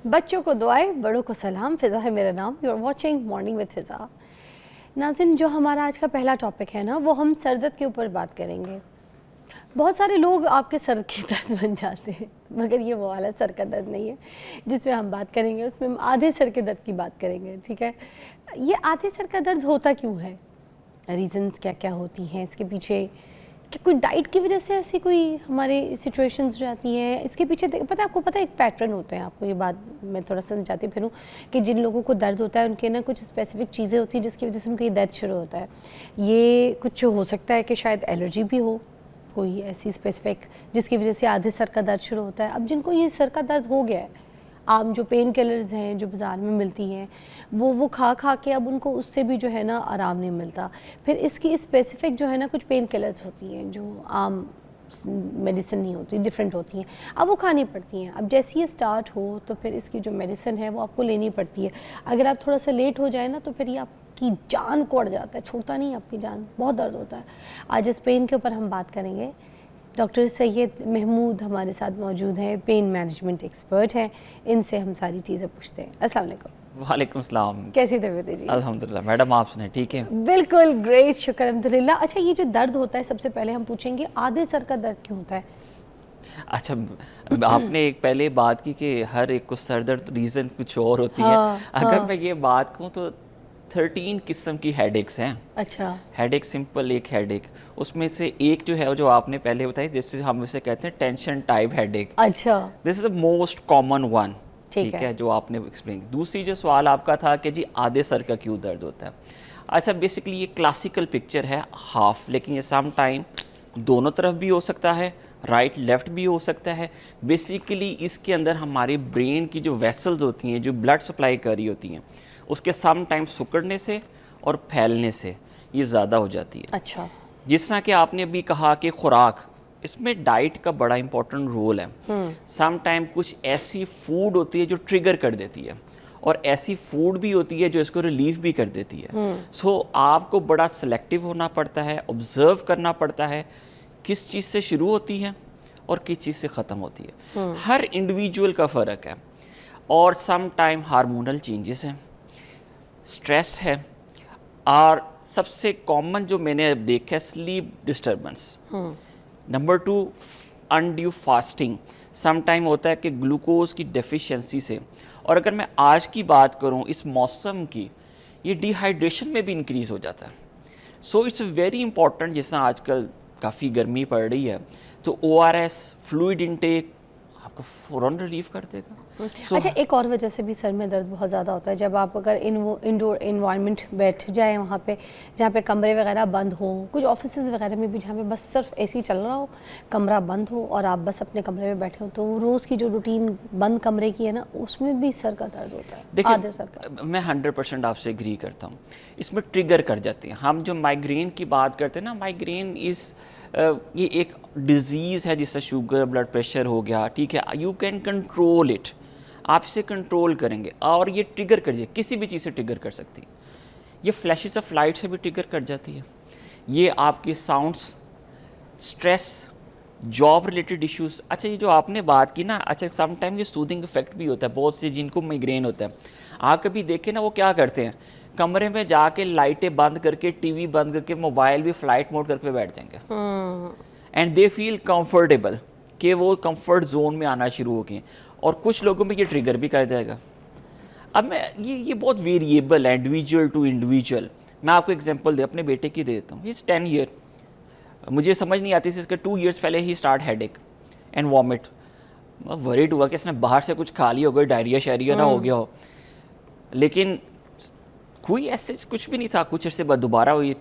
बच्चों को दुआएं, बड़ों को सलाम। फ़िज़ा है मेरा नाम। You are watching morning with Fiza. नाज़रीन, जो हमारा आज का पहला टॉपिक है ना, वो हम सर दर्द के ऊपर बात करेंगे। बहुत सारे लोग आपके सर के दर्द बन जाते हैं, मगर ये वो वाला सर का दर्द नहीं है जिसमें हम बात करेंगे। उसमें हम आधे सर के दर्द की बात करेंगे, ठीक है। ये आधे सर का दर्द होता क्यों है, रीज़न्स क्या क्या होती हैं इसके पीछे, कि कोई डाइट की वजह से ऐसी कोई हमारे सिचुएशंस हो जाती हैं। इसके पीछे पता है आपको, पता है एक पैटर्न होते हैं। आपको ये बात मैं थोड़ा समझाती फिरूँ कि जिन लोगों को दर्द होता है उनके ना कुछ स्पेसिफिक चीज़ें होती हैं जिसकी वजह से उनको ये दर्द शुरू होता है। ये कुछ हो सकता है कि शायद एलर्जी भी हो, कोई ऐसी स्पेसिफिक जिसकी वजह से आधे सर का दर्द शुरू होता है। अब जिनको ये सर का दर्द हो गया है, आम जो पेन किलर्स हैं जो बाज़ार में मिलती हैं, वो खा खा के अब उनको उससे भी जो है ना आराम नहीं मिलता। फिर इसकी स्पेसिफिक जो है ना कुछ पेन किलर्स होती हैं जो आम मेडिसिन नहीं होती, डिफरेंट होती हैं, अब वो खानी पड़ती हैं। अब जैसे ये स्टार्ट हो तो फिर इसकी जो मेडिसिन है वो आपको लेनी पड़ती है। अगर आप थोड़ा सा लेट हो जाए ना तो फिर ये आपकी जान को अड़ जाता है, छोड़ता नहीं आपकी जान, बहुत दर्द होता है। आज इस पेन के ऊपर हम बात करेंगे। डॉक्टर सैयद महमूद हमारे साथ मौजूद हैं, पेन मैनेजमेंट एक्सपर्ट हैं। इनसे हम सारी चीज़ें पूछते हैं। अस्सलाम वालेकुम। वालेकुम सलाम। कैसी तबीयत है जी? अल्हम्दुलिल्लाह। मैडम आप सुने ठीक है? बिल्कुल ग्रेट, शुक्र अल्हम्दुलिल्लाह। अच्छा, ये जो दर्द होता है सबसे पहले हम पूछेंगे आधे सर का दर्द क्यों होता है? अच्छा, आपने एक पहले बात की कि हर एक को सर दर्द रीज़न कुछ और होती है। हाँ, अगर हाँ। मैं ये बात कहूँ तो 13 किस्म की हेडेक्स हैं। अच्छा। हेडेक सिंपल एक हेडेक, उसमें से एक जो है जो आपने पहले बताई, जैसे हम उसे कहते हैं टेंशन टाइप हेडेक। अच्छा। This is the most common one. ठीक ठीक है। है, जो आपने एक्सप्लेन। दूसरी जो सवाल आपका था कि जी आधे सर का क्यों दर्द होता है। अच्छा, बेसिकली ये क्लासिकल पिक्चर है हाफ, लेकिन ये सम टाइम दोनों तरफ भी हो सकता है, राइट लेफ्ट भी हो सकता है। बेसिकली इसके अंदर हमारे ब्रेन की जो वेसल्स होती हैं, जो ब्लड सप्लाई कर रही होती हैं, उसके सम टाइम सिकुड़ने से और फैलने से ये ज़्यादा हो जाती है। अच्छा। जिस तरह कि आपने अभी कहा कि खुराक, इसमें डाइट का बड़ा इंपॉर्टेंट रोल है। सम टाइम कुछ ऐसी फूड होती है जो ट्रिगर कर देती है, और ऐसी फूड भी होती है जो इसको रिलीफ भी कर देती है। सो आपको बड़ा सिलेक्टिव होना पड़ता है, ऑब्जर्व करना पड़ता है किस चीज़ से शुरू होती है और किस चीज़ से ख़त्म होती है। हर इंडिविजुअल का फ़र्क है, और सम टाइम हार्मोनल चेंजेस हैं, स्ट्रेस है, और सबसे कॉमन जो मैंने अब देखा है sleep disturbance. Number 2, undue fasting. Some time होता है कि ग्लूकोज की डेफिशिएंसी से, और अगर मैं आज की बात करूं इस मौसम की, ये डिहाइड्रेशन में भी इंक्रीज़ हो जाता है। So it's very important. जैसे आजकल काफ़ी गर्मी पड़ रही है, तो ORS, फ्लूइड इनटेक आपको फ़ौरन रिलीफ कर देगा। अच्छा, एक और वजह से भी सर में दर्द बहुत ज़्यादा होता है, जब आप अगर इंडोर इन्वायरमेंट बैठ जाए वहाँ पे जहाँ पे कमरे वगैरह बंद हो, कुछ ऑफिसेज वगैरह में भी जहाँ पे बस सिर्फ एसी चल रहा हो, कमरा बंद हो और आप बस अपने कमरे में बैठे हो, तो रोज़ की जो रूटीन बंद कमरे की है ना, उसमें भी सर का दर्द होता है, आधे सर का। मैं 100% आपसे एग्री करता हूँ। इसमें ट्रिगर कर जाते हैं। हम जो माइग्रेन की बात करते हैं ना, माइग्रेन ये एक डिज़ीज़ है जिससे शुगर, ब्लड प्रेशर हो गया, ठीक है, यू कैन कंट्रोल इट, आप इसे कंट्रोल करेंगे, और ये ट्रिगर करिए, किसी भी चीज़ से ट्रिगर कर सकती है। ये फ्लैशेस ऑफ लाइट से भी ट्रिगर कर जाती है। ये आपके sounds, stress, job related issues. अच्छा, ये जो आपने बात की ना, अच्छा सम टाइम ये सूदिंग इफेक्ट भी होता है। बहुत से जिनको माइग्रेन होता है, आप कभी देखें ना, वो क्या करते हैं, कमरे में जाके लाइटें बंद करके, टीवी बंद करके, मोबाइल भी फ्लाइट मोड करके बैठ जाएंगे, एंड दे फील कंफर्टेबल कि वो कंफर्ट जोन में आना शुरू हो गए। और कुछ लोगों में ये ट्रिगर भी कर जाएगा। अब मैं ये बहुत वेरिएबल है, इंडिविजुअल टू इंडिविजुअल। मैं आपको एग्जांपल अपने बेटे की दे देता हूँ। इस 10 ईयर, मुझे समझ नहीं आती थी, इसके 2 ईयर्स पहले ही स्टार्ट हेडेक एंड वॉमिट। मैं वरीड हुआ कि इसने बाहर से कुछ खा लिया होगा, डायरिया शायरिया ना हो गया हो, लेकिन कोई ऐसे कुछ भी नहीं था। कुछ अर्से बाद दोबारा हुई,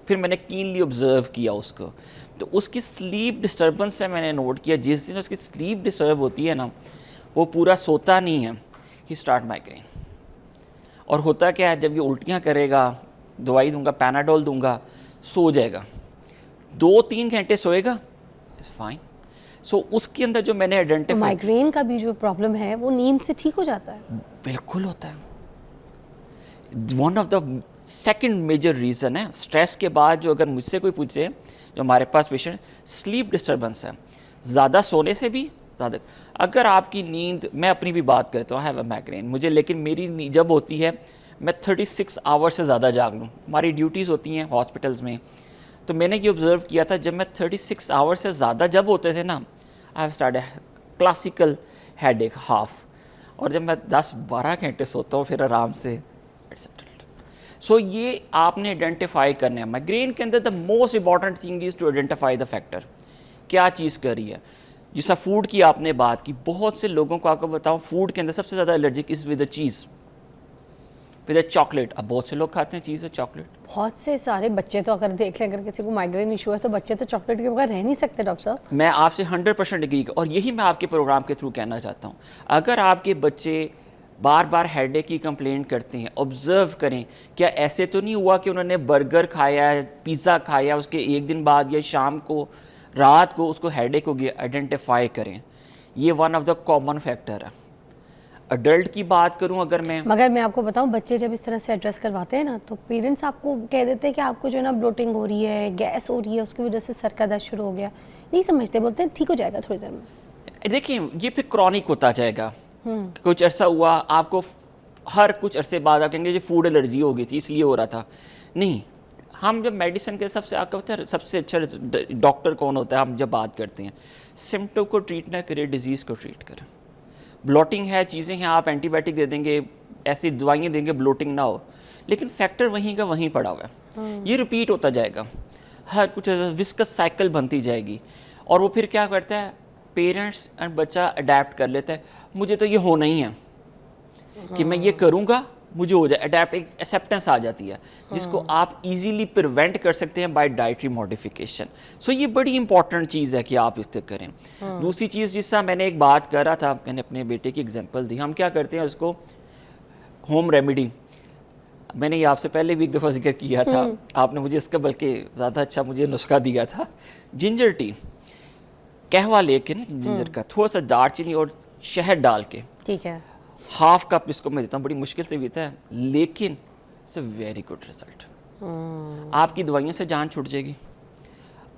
फिर मैंने कीनली ऑब्जर्व किया उसको, तो उसकी स्लीप डिस्टर्बेंस से मैंने नोट किया, जिस दिन उसकी स्लीप डिस्टर्ब होती है ना, वो पूरा सोता नहीं है, ही स्टार्ट माइग्रेन। और होता क्या है, जब ये उल्टियाँ करेगा, दवाई दूंगा, पैनाडोल दूंगा, सो जाएगा, 2-3 घंटे सोएगा, इट्स फाइन। सो उसके अंदर जो मैंने आइडेंटिफाई, माइग्रेन का भी जो प्रॉब्लम है वो नींद से ठीक हो जाता है? बिल्कुल होता है। One of the second major reason है स्ट्रेस के बाद, जो अगर मुझसे कोई पूछे, जो हमारे पास पेशेंट, स्लीप डिस्टर्बेंस है। ज़्यादा सोने से भी ज़्यादा। अगर आपकी नींद, मैं अपनी भी बात करता हूँ, आई हैव अ माइग्रेन मुझे, लेकिन मेरी नींद जब होती है मैं 36 आवर्स से ज़्यादा जाग लूँ। हमारी ड्यूटीज़ होती हैं हॉस्पिटल्स में, तो मैंने ये ऑब्ज़र्व किया था जब मैं 36 आवर्स से ज़्यादा जब होते थे ना, I have start classical headache half, और जब मैं 10-12 घंटे सोता हूँ फिर आराम से इट्स सेटल्ड। सो ये आपने आइडेंटिफाई करना है। माइग्रेन के अंदर the most important thing is to identify the factor, क्या चीज़ कर रही है। जैसा फूड की आपने बात की, बहुत से लोगों को आपको बताऊँ फूड के अंदर सबसे ज़्यादा एलर्जिक इज़ विद द चीज़, फिर चॉकलेट। अब बहुत से लोग खाते हैं चीज़ है चॉकलेट। बहुत से सारे बच्चे तो अगर देख लें, अगर किसी को माइग्रेन इशू है तो बच्चे तो चॉकलेट के बगैर रह नहीं सकते डॉक्टर साहब। मैं आपसे 100% एग्री, और यही मैं आपके प्रोग्राम के थ्रू कहना चाहता हूँ। अगर आपके बच्चे बार बार हेडेक की कंप्लेंट करते हैं, ऑब्जर्व करें, क्या ऐसे तो नहीं हुआ कि उन्होंने बर्गर खाया है, पिज़्ज़ा खाया, उसके एक दिन बाद या शाम को रात को उसको हेडेक हो गया, आइडेंटिफाई करें। ये one of the common factor है। अडल्ट की बात करूं अगर मैं, मगर मैं आपको बताऊं, बच्चे जब इस तरह से एड्रेस करवाते हैं ना, तो पेरेंट्स आपको कह देते हैं कि आपको जो है ना ब्लोटिंग हो रही है, गैस हो रही है, उसकी वजह से सर का दर्द शुरू हो गया। नहीं समझते, बोलते हैं ठीक हो जाएगा थोड़ी देर में। देखिए ये फिर क्रॉनिक होता जाएगा। कुछ अरसा हुआ आपको, हर कुछ अरसे बाद आप कहेंगे फूड एलर्जी हो गई थी इसलिए हो रहा था। नहीं, हम जब मेडिसिन के सबसे आपको पता है सबसे अच्छा डॉक्टर कौन होता है, हम जब बात करते हैं सिम्टम को ट्रीट ना करें, डिजीज़ को ट्रीट करें। ब्लोटिंग है, चीज़ें हैं, आप एंटीबायोटिक दे देंगे, ऐसी दवाइयाँ देंगे ब्लोटिंग ना हो, लेकिन फैक्टर वहीं का वहीं पड़ा हुआ है। ये रिपीट होता जाएगा, हर कुछ विस्कस साइकिल बनती जाएगी, और वो फिर क्या करता है, पेरेंट्स एंड बच्चा अडेप्ट कर लेता है। मुझे तो ये होना ही है कि मैं ये करूँगा मुझे हो जाए, अडेप्ट, एक एक्सेप्टेंस आ जाती है जिसको आप इजीली प्रिवेंट कर सकते हैं बाय डाइटरी मॉडिफिकेशन। सो ये बड़ी इंपॉर्टेंट चीज़ है कि आप इससे करें। दूसरी चीज़ जिसका मैंने एक बात कर रहा था, मैंने अपने बेटे की एग्जांपल दी, हम क्या करते हैं उसको होम रेमेडी, मैंने ये आपसे पहले भी एक दफ़ा जिक्र किया था, आपने मुझे इसका बल्कि ज़्यादा अच्छा मुझे नुस्खा दिया था। जिंजर टी, कहवा लेके ना जिंजर का थोड़ा सा दालचीनी और शहद डाल के, ठीक है, हाफ कप इसको मैं देता हूँ, बड़ी मुश्किल से पीता है, लेकिन it's a very good result. आपकी दवाइयों से जान छूट जाएगी।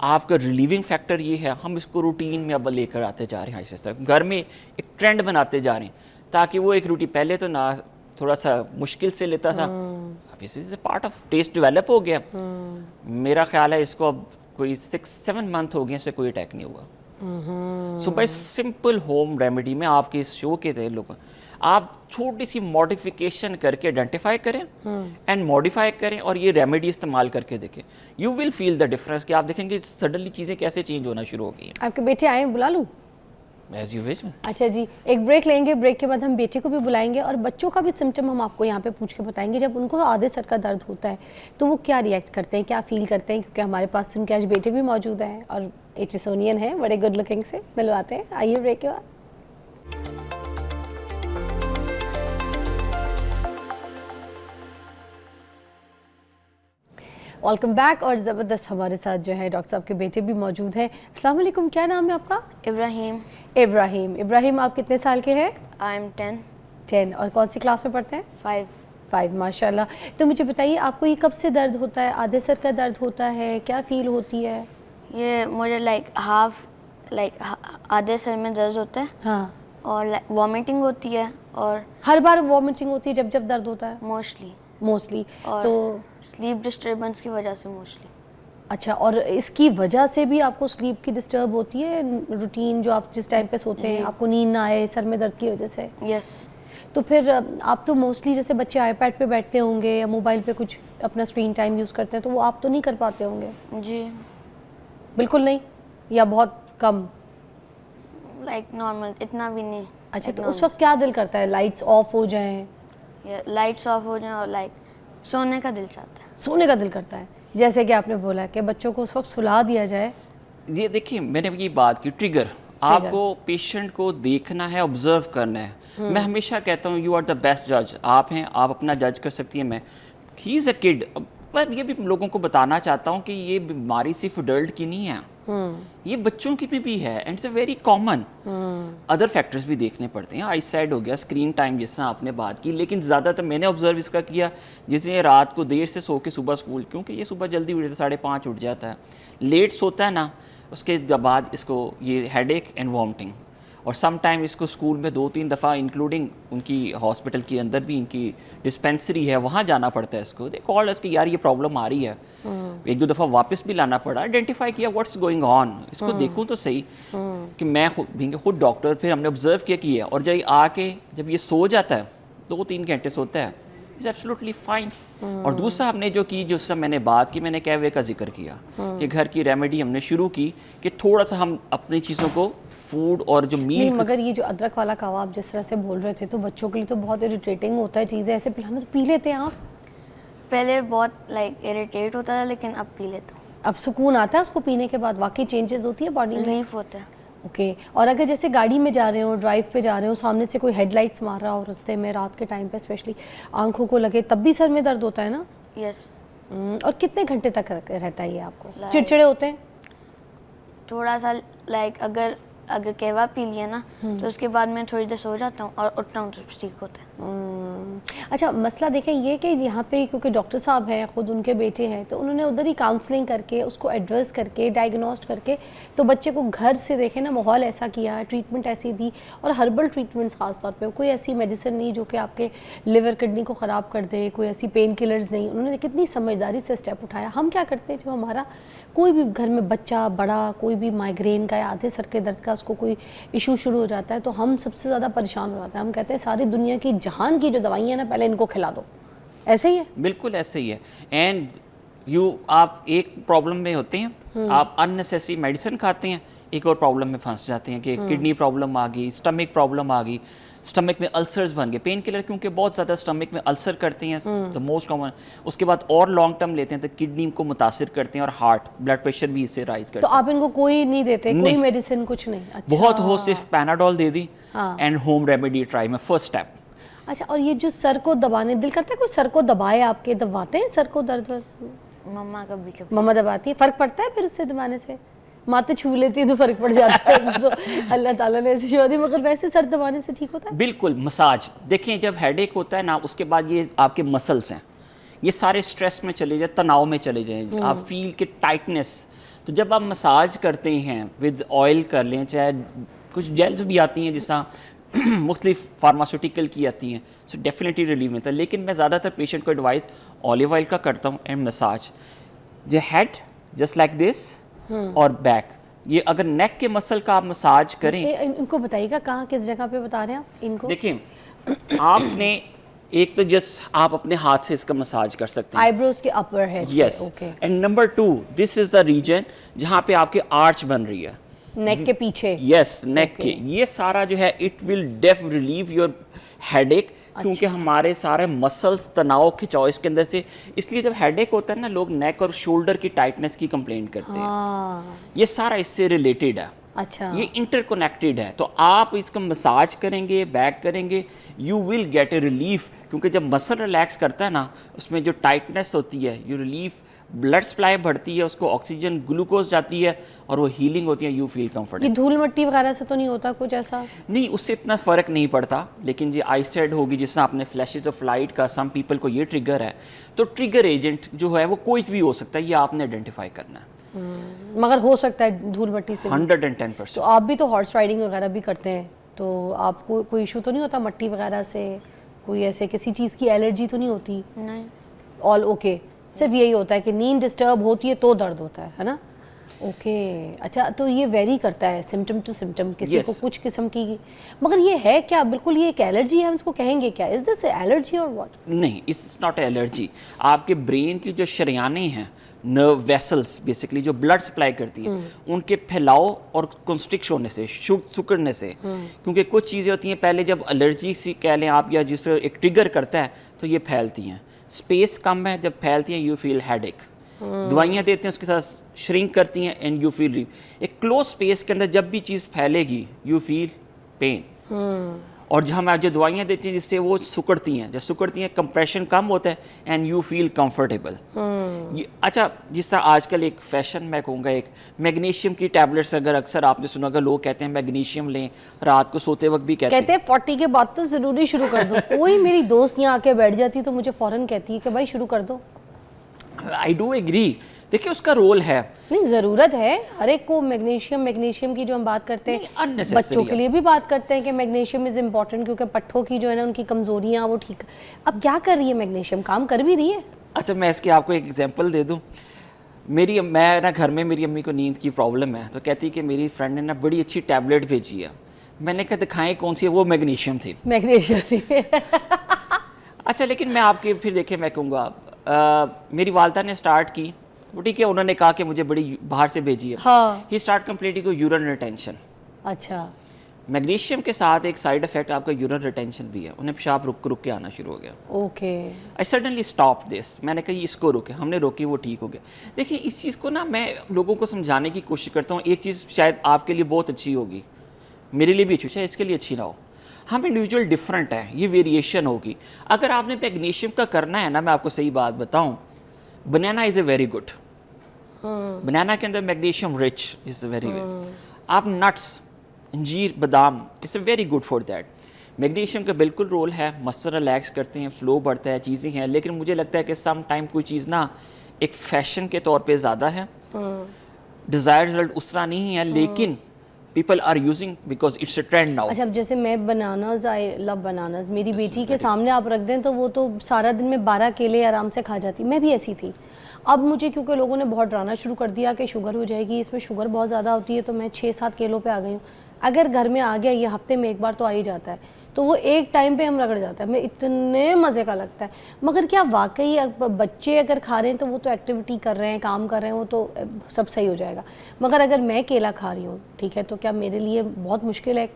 आपका रिलीविंग फैक्टर ये है, हम इसको रूटीन में अब लेकर आते जा रहे हैं, ऐसे घर में एक ट्रेंड बनाते जा रहे हैं, ताकि वो एक रूटीन, पहले तो ना थोड़ा सा मुश्किल से लेता था, अब इस पार्ट ऑफ टेस्ट डेवलप हो गया। मेरा ख्याल है इसको अब कोई 6-7 मंथ हो गए, इससे कोई अटैक नहीं हुआ। सो बाय सिंपल होम रेमेडी में आपके इस शो के तहत लोग आप छोटी सी मॉडिफिकेशन करके आइडेंटिफाई करें एंड मॉडिफाई करें, और ये रेमेडी इस्तेमाल करके देखें, you will feel the difference, कि आप देखेंगे सडनली चीज़ें कैसे चेंज होना शुरू हो गई हैं। आपके बेटे आए हैं, बुला लूँ? As you wish. अच्छा जी, एक ब्रेक लेंगे, ब्रेक के बाद हम बेटे को भी बुलाएंगे और बच्चों का भी सिम्टम हम आपको यहाँ पे पूछ के बताएंगे। जब उनको आधे सर का दर्द होता है तो वो क्या रिएक्ट करते हैं, क्या फील करते हैं, क्योंकि हमारे पास तो उनके आज बेटे भी मौजूद हैं और एचिसोनियन है, बड़े गुड लुकिंग से, मिलवाते हैं। आइए ब्रेक के बाद। Welcome back. और ज़बरदस्त हमारे साथ जो है डॉक्टर साहब के बेटे भी मौजूद हैं। अस्सलाम वालेकुम, क्या नाम है आपका? इब्राहिम। इब्राहिम, आप कितने साल के हैं? I am 10। और कौन सी क्लास में पढ़ते हैं? 5। माशाल्लाह। तो मुझे बताइए, आपको ये कब से दर्द होता है? आधे सर का दर्द होता है, क्या फील होती है? ये मुझे आधे सर में दर्द होता है। हाँ। और वॉमिटिंग होती है, और हर बार वॉमिटिंग होती है जब दर्द होता है? मोस्टली। और तो स्लीप डिस्टर्बेंस की वजह से मोस्टली। अच्छा, और इसकी वजह से भी आपको स्लीप की डिस्टर्ब होती है? रूटीन जो आप जिस टाइम पे सोते हैं, आपको नींद ना आए सर में दर्द की वजह से? यस। तो फिर आप तो मोस्टली जैसे बच्चे आईपैड पे बैठते होंगे या मोबाइल पे कुछ अपना स्क्रीन टाइम यूज़ करते हैं, तो वो आप तो नहीं कर पाते होंगे? जी। बिल्कुल नहीं, या बहुत कम? नॉर्मल, इतना भी नहीं। अच्छा, तो उस वक्त क्या दिल करता है? लाइट्स ऑफ हो जाएं? लाइट्स ऑफ हो जाएं और सोने का दिल चाहता है। सोने का दिल करता है, जैसे कि आपने बोला कि बच्चों को उस वक्त सुला दिया जाए। ये देखिए, मैंने ये बात की, ट्रिगर आपको पेशेंट को देखना है, ऑब्जर्व करना है। मैं हमेशा कहता हूँ यू आर द बेस्ट जज, आप हैं, आप अपना जज कर सकती हैं। मैं ही इज़ अ किड, मैं ये भी लोगों को बताना चाहता हूँ कि ये बीमारी सिर्फ अडल्ट की नहीं है, ये बच्चों की भी है, and it's a very common. Other factors भी देखने पड़ते हैं, आई साइड हो गया, स्क्रीन टाइम जैसा आपने बात की, लेकिन ज़्यादातर मैंने ऑब्जर्व इसका किया, जैसे रात को देर से सो के सुबह स्कूल, क्योंकि ये सुबह जल्दी उठ जाता है, 5:30 उठ जाता है, लेट सोता है ना, उसके बाद इसको ये हेडेक एंड वॉमिटिंग, और सम टाइम इसको स्कूल में 2-3 दफ़ा इंक्लूडिंग उनकी हॉस्पिटल के अंदर भी इनकी डिस्पेंसरी है वहाँ जाना पड़ता है इसको। दे कॉल्ड अस कि यार ये प्रॉब्लम आ रही है। 1-2 दफ़ा वापस भी लाना पड़ा, आइडेंटिफाई किया व्हाट्स गोइंग ऑन, इसको देखूँ तो सही कि मैं खुद डॉक्टर, फिर हमने ऑब्जर्व किया कि है, और जब आके जब ये सो जाता है 2-3 घंटे सोता है, इज़ एब्सोल्युटली फाइन। और दूसरा हमने जो की, जो उससे मैंने बात की, मैंने कैवे का जिक्र किया कि घर की रेमेडी हमने शुरू की कि थोड़ा सा हम अपनी चीज़ों को फूड और जो नहीं, मील, मगर ये जो अदरक वाला कहवा आप जिस तरह से बोल रहे थे, तो बच्चों के लिए तो बहुत इरिटेटिंग होता है चीज़ें ऐसे पिलाना, तो पी लेते हैं आप? पहले बहुत लाइक इरिटेट होता था, लेकिन अब पी लेता हूँ। अब सुकून आता है उसको पीने के बाद? वाकई चेंजेस होती है बॉडी में? रिलीफ होता है। ओके। और अगर जैसे गाड़ी में जा रहे हो, ड्राइव पे जा रहे हो, सामने से कोई हेडलाइट्स मार रहा हो रास्ते में रात के टाइम पे, स्पेशली आंखों को लगे, तब भी सर में दर्द होता है ना? यस। और कितने घंटे तक रहता है ये आपको? Like- चिड़चिड़े होते हैं? थोड़ा सा लाइक अगर कहवा पी लिया ना, तो उसके बाद मैं थोड़ी देर सो जाता हूँ और उठता हूँ तो ठीक होता है। अच्छा, मसला देखें ये कि यहाँ पे क्योंकि डॉक्टर साहब हैं, ख़ुद उनके बेटे हैं, तो उन्होंने उधर ही काउंसलिंग करके उसको एड्रेस करके डायग्नोस्ट करके तो बच्चे को घर से देखें ना माहौल ऐसा किया, ट्रीटमेंट ऐसी दी, और हर्बल ट्रीटमेंट्स ख़ास तौर पे, कोई ऐसी मेडिसिन नहीं जो कि आपके लिवर किडनी को ख़राब कर दे, कोई ऐसी पेन किलर्स नहीं। उन्होंने कितनी समझदारी से स्टेप उठाया। हम क्या करते हैं, जब हमारा कोई भी घर में बच्चा बड़ा कोई भी माइग्रेन का या आधे सर के दर्द का उसको कोई इशू शुरू हो जाता है, तो हम सबसे ज़्यादा परेशान हो जाते हैं। हम कहते हैं सारी दुनिया की जहान की जो दवाइयाँ हैं ना, पहले इनको खिला दो। ऐसे ही है? बिल्कुल ऐसे ही है। एंड आप एक प्रॉब्लम में होते हैं, आप अननेसेसरी मेडिसिन खाते हैं, एक और प्रॉब्लम में फंस जाते हैं कि किडनी प्रॉब्लम आ गई, स्टमक प्रॉब्लम आ गई, स्टमक में अल्सर्स बन गए। पेन किलर क्योंकि बहुत ज़्यादा स्टमक में अल्सर करते हैं, तो मोस्ट कॉमन। उसके बाद और लॉन्ग टर्म लेते हैं तो किडनी को मुतासिर करते हैं और हार्ट ब्लड प्रेशर भी इससे राइज करता तो है। आप इनको कोई नहीं देते? कोई नहीं। मेडिसिन कुछ नहीं? अच्छा। बहुत हो सिर्फ पैनाडोल दे दी हाँ। एंड होम रेमेडी ट्राई में फर्स्ट स्टेप। अच्छा, और ये जो सर को दबाने, दिल करता है कोई सर को दबाए? आपके दबाते हैं सर को? दर्द मम्मा कभी कभी। मम्मा दबाती है? फ़र्क पड़ता है फिर उससे दबाने से? माथे छू लेती है तो फ़र्क पड़ जाता है तो अल्लाह ताला ने ऐसी शिफा दी। मगर वैसे सर दबाने से ठीक होता है? बिल्कुल। मसाज देखें, जब हेडेक होता है ना, उसके बाद ये आपके मसल्स हैं, ये सारे स्ट्रेस में चले जाए, तनाव में चले जाएं, आप फील के टाइटनेस। तो जब आप मसाज करते हैं विद ऑयल कर लें, चाहे कुछ जेल्स भी आती हैं जिस मुख्तलिफ फार्मास्यूटिकल की आती हैं, सो डेफिनेटली रिलीफ मिलता है। लेकिन मैं ज़्यादातर पेशेंट को एडवाइस ऑलिव ऑयल का करता हूँ एंड मसाज। जो हेड जस्ट लाइक दिस और बैक, ये अगर नेक के मसल का आप मसाज करें। इनको बताइएगा कहाँ किस जगह पे बता रहे हैं आप इनको? देखिए, आपने एक तो जस्ट आप अपने हाथ से इसका मसाज कर सकते हैं, आईब्रोज के upper head. Yes. And number 2, this is the region जहाँ पे आपके आर्च बन रही है, नेक के पीछे। यस, नेक के। ये सारा जो है it will def relieve your headache, क्योंकि हमारे सारे मसल्स तनाव खिंचाव इसके अंदर से। इसलिए जब हेडेक होता है ना, लोग नेक और शोल्डर की टाइटनेस की कंप्लेंट करते हैं। ये सारा इससे रिलेटेड है। अच्छा। ये इंटरकनेक्टेड है। तो आप इसका मसाज करेंगे, बैक करेंगे, you will get A relief, क्योंकि जब मसल रिलैक्स करता है ना, उसमें जो टाइटनेस होती है, यू रिलीफ, ब्लड सप्लाई बढ़ती है, उसको ऑक्सीजन ग्लूकोज जाती है और वो हीलिंग होती है, यू फील ये कंफर्टेबल। धूल मिट्टी वगैरह से तो नहीं होता कुछ ऐसा? नहीं, उससे इतना फ़र्क नहीं पड़ता। लेकिन ये आईसाइड होगी, जिससे आपने फ्लैशेस ऑफ लाइट का, सम पीपल को ये ट्रिगर है, तो ट्रिगर एजेंट जो है वो कोई भी हो सकता है, ये आपने आइडेंटिफाई करना है। मगर हो सकता है धूल मिट्टी से भी। 110%। तो आप भी तो हॉर्स राइडिंग वगैरह भी करते हैं, तो आपको कोई इशू तो नहीं होता मट्टी वगैरह से? कोई ऐसे किसी चीज़ की एलर्जी तो नहीं होती? नहीं। All okay. सिर्फ यही होता है कि नींद डिस्टर्ब होती है तो दर्द होता है ना? ओके। अच्छा, तो ये वेरी करता है सिम्टम टू सिम्टम, किसी Yes. को कुछ किस्म की। मगर ये है क्या, बिल्कुल ये एक एलर्जी है, हम इसको कहेंगे क्या? इज दिस एलर्जी और व्हाट? नहीं, इट्स नॉट एलर्जी। आपके ब्रेन की जो शरियानें हैं, नर्व वेसल्स बेसिकली जो ब्लड सप्लाई करती है, उनके फैलाव और कंस्ट्रिक्ट होने से, सिकुड़ने से, क्योंकि कुछ चीज़ें होती हैं पहले जब एलर्जी सी कह लें आप, या जिससे एक ट्रिगर करता है तो ये फैलती हैं। स्पेस कम है, जब फैलती हैं यू फील हेडेक। दवाइयाँ देते हैं उसके साथ श्रिंक करती हैं एंड यू फील रिलीफ। एक क्लोज स्पेस के अंदर जब भी चीज़ फैलेगी यू फील पेन। और जहाँ हम जो दवाइयाँ देते हैं जिससे वो सिकुड़ती हैं, जब सिकुड़ती हैं कंप्रेशन कम होता है एंड यू फील कंफर्टेबल। अच्छा, जिस तरह आजकल एक फैशन मैं कहूँगा, एक मैग्नीशियम की टैबलेट्स, अगर अक्सर आपने सुना होगा, लोग कहते हैं मैग्नीशियम लें, रात को सोते वक्त भी कहते हैं 40 के बाद तो ज़रूरी शुरू कर दो। कोई मेरी दोस्त यहाँ आके बैठ जाती तो मुझे फ़ौरन कहती है कि भाई शुरू कर दो। आई डू एग्री, देखिए उसका रोल है। नहीं, ज़रूरत है हर एक को मैग्नीशियम की जो हम बात करते नहीं, हैं, unnecessary बच्चों के है। लिए भी बात करते हैं कि मैग्नीशियम इज़ इम्पॉर्टेंट, क्योंकि पट्ठों की जो है ना उनकी कमज़ोरियाँ वो ठीक। अब क्या कर रही है मैग्नीशियम, काम कर भी रही है? अच्छा, मैं इसकी आपको एक एग्जांपल दे दूं। मैं ना घर में मेरी अम्मी को नींद की प्रॉब्लम है, तो कहती है कि मेरी फ्रेंड ने ना बड़ी अच्छी टैबलेट भेजी है। मैंने कहा दिखाएं कौन सी है, वो मैग्नीशियम थी। मैग्नीशियम से अच्छा, लेकिन मैं आपके फिर देखिए मैं कहूँगा मेरी वालदा ने स्टार्ट की, वो ठीक है, उन्होंने कहा कि मुझे बड़ी बाहर से भेजी है। हाँ। ही स्टार्ट कंप्लीटिंग यूरिन रिटेंशन। अच्छा। मैग्नीशियम के साथ एक साइड इफेक्ट आपका यूरिन रिटेंशन भी है, उन्हें पेशाब रुक रुक के आना शुरू हो गया। Okay. I suddenly stop this, मैंने कहा इसको रोके, हमने रोकी, वो ठीक हो गया। देखिए इस चीज़ को ना मैं लोगों को समझाने की कोशिश करता हूँ। एक चीज़ शायद आपके लिए बहुत अच्छी होगी, मेरे लिए भी अच्छी, शायद इसके लिए अच्छी ना हो। हम इंडिविजुअल डिफरेंट है, ये वेरिएशन होगी। अगर आपने मैग्नीशियम का करना है ना, मैं आपको सही बात बताऊँ, बनाना इज़ ए वेरी गुड। बनाना के अंदर magnesium rich is very good. आप नट्स, अंजीर, बादाम, it's very good for that. Magnesium का बिल्कुल रोल है, मसल रिलैक्स करते हैं, फ्लो बढ़ता है, चीज़ें हैं। लेकिन मुझे लगता है कि सम टाइम कोई चीज़ ना एक फैशन के तौर पे ज़्यादा है, डिज़ायर्ड रिजल्ट उस तरह नहीं है, लेकिन people are using because it's a trend now. अच्छा, अब जैसे मैं बनानाज, आई लव बनानाज, मेरी बेटी के सामने आप रख दें तो वो तो सारा दिन में 12 केले आराम से खा जाती। मैं भी ऐसी थी। अब मुझे क्योंकि लोगों ने बहुत डराना शुरू कर दिया कि शुगर हो जाएगी, इसमें शुगर बहुत ज़्यादा होती है, तो मैं 6-7 किलो पे आ गई हूँ। अगर घर में आ गया, ये हफ्ते में एक बार तो आ ही जाता है, तो वो एक टाइम पे हम रगड़ जाता है, मैं इतने मज़े का लगता है। मगर क्या वाकई बच्चे अगर खा रहे हैं तो वो तो एक्टिविटी कर रहे हैं, काम कर रहे हैं, वो तो सब सही हो जाएगा। मगर अगर मैं केला खा रही हूँ, ठीक है, तो क्या मेरे लिए बहुत मुश्किल है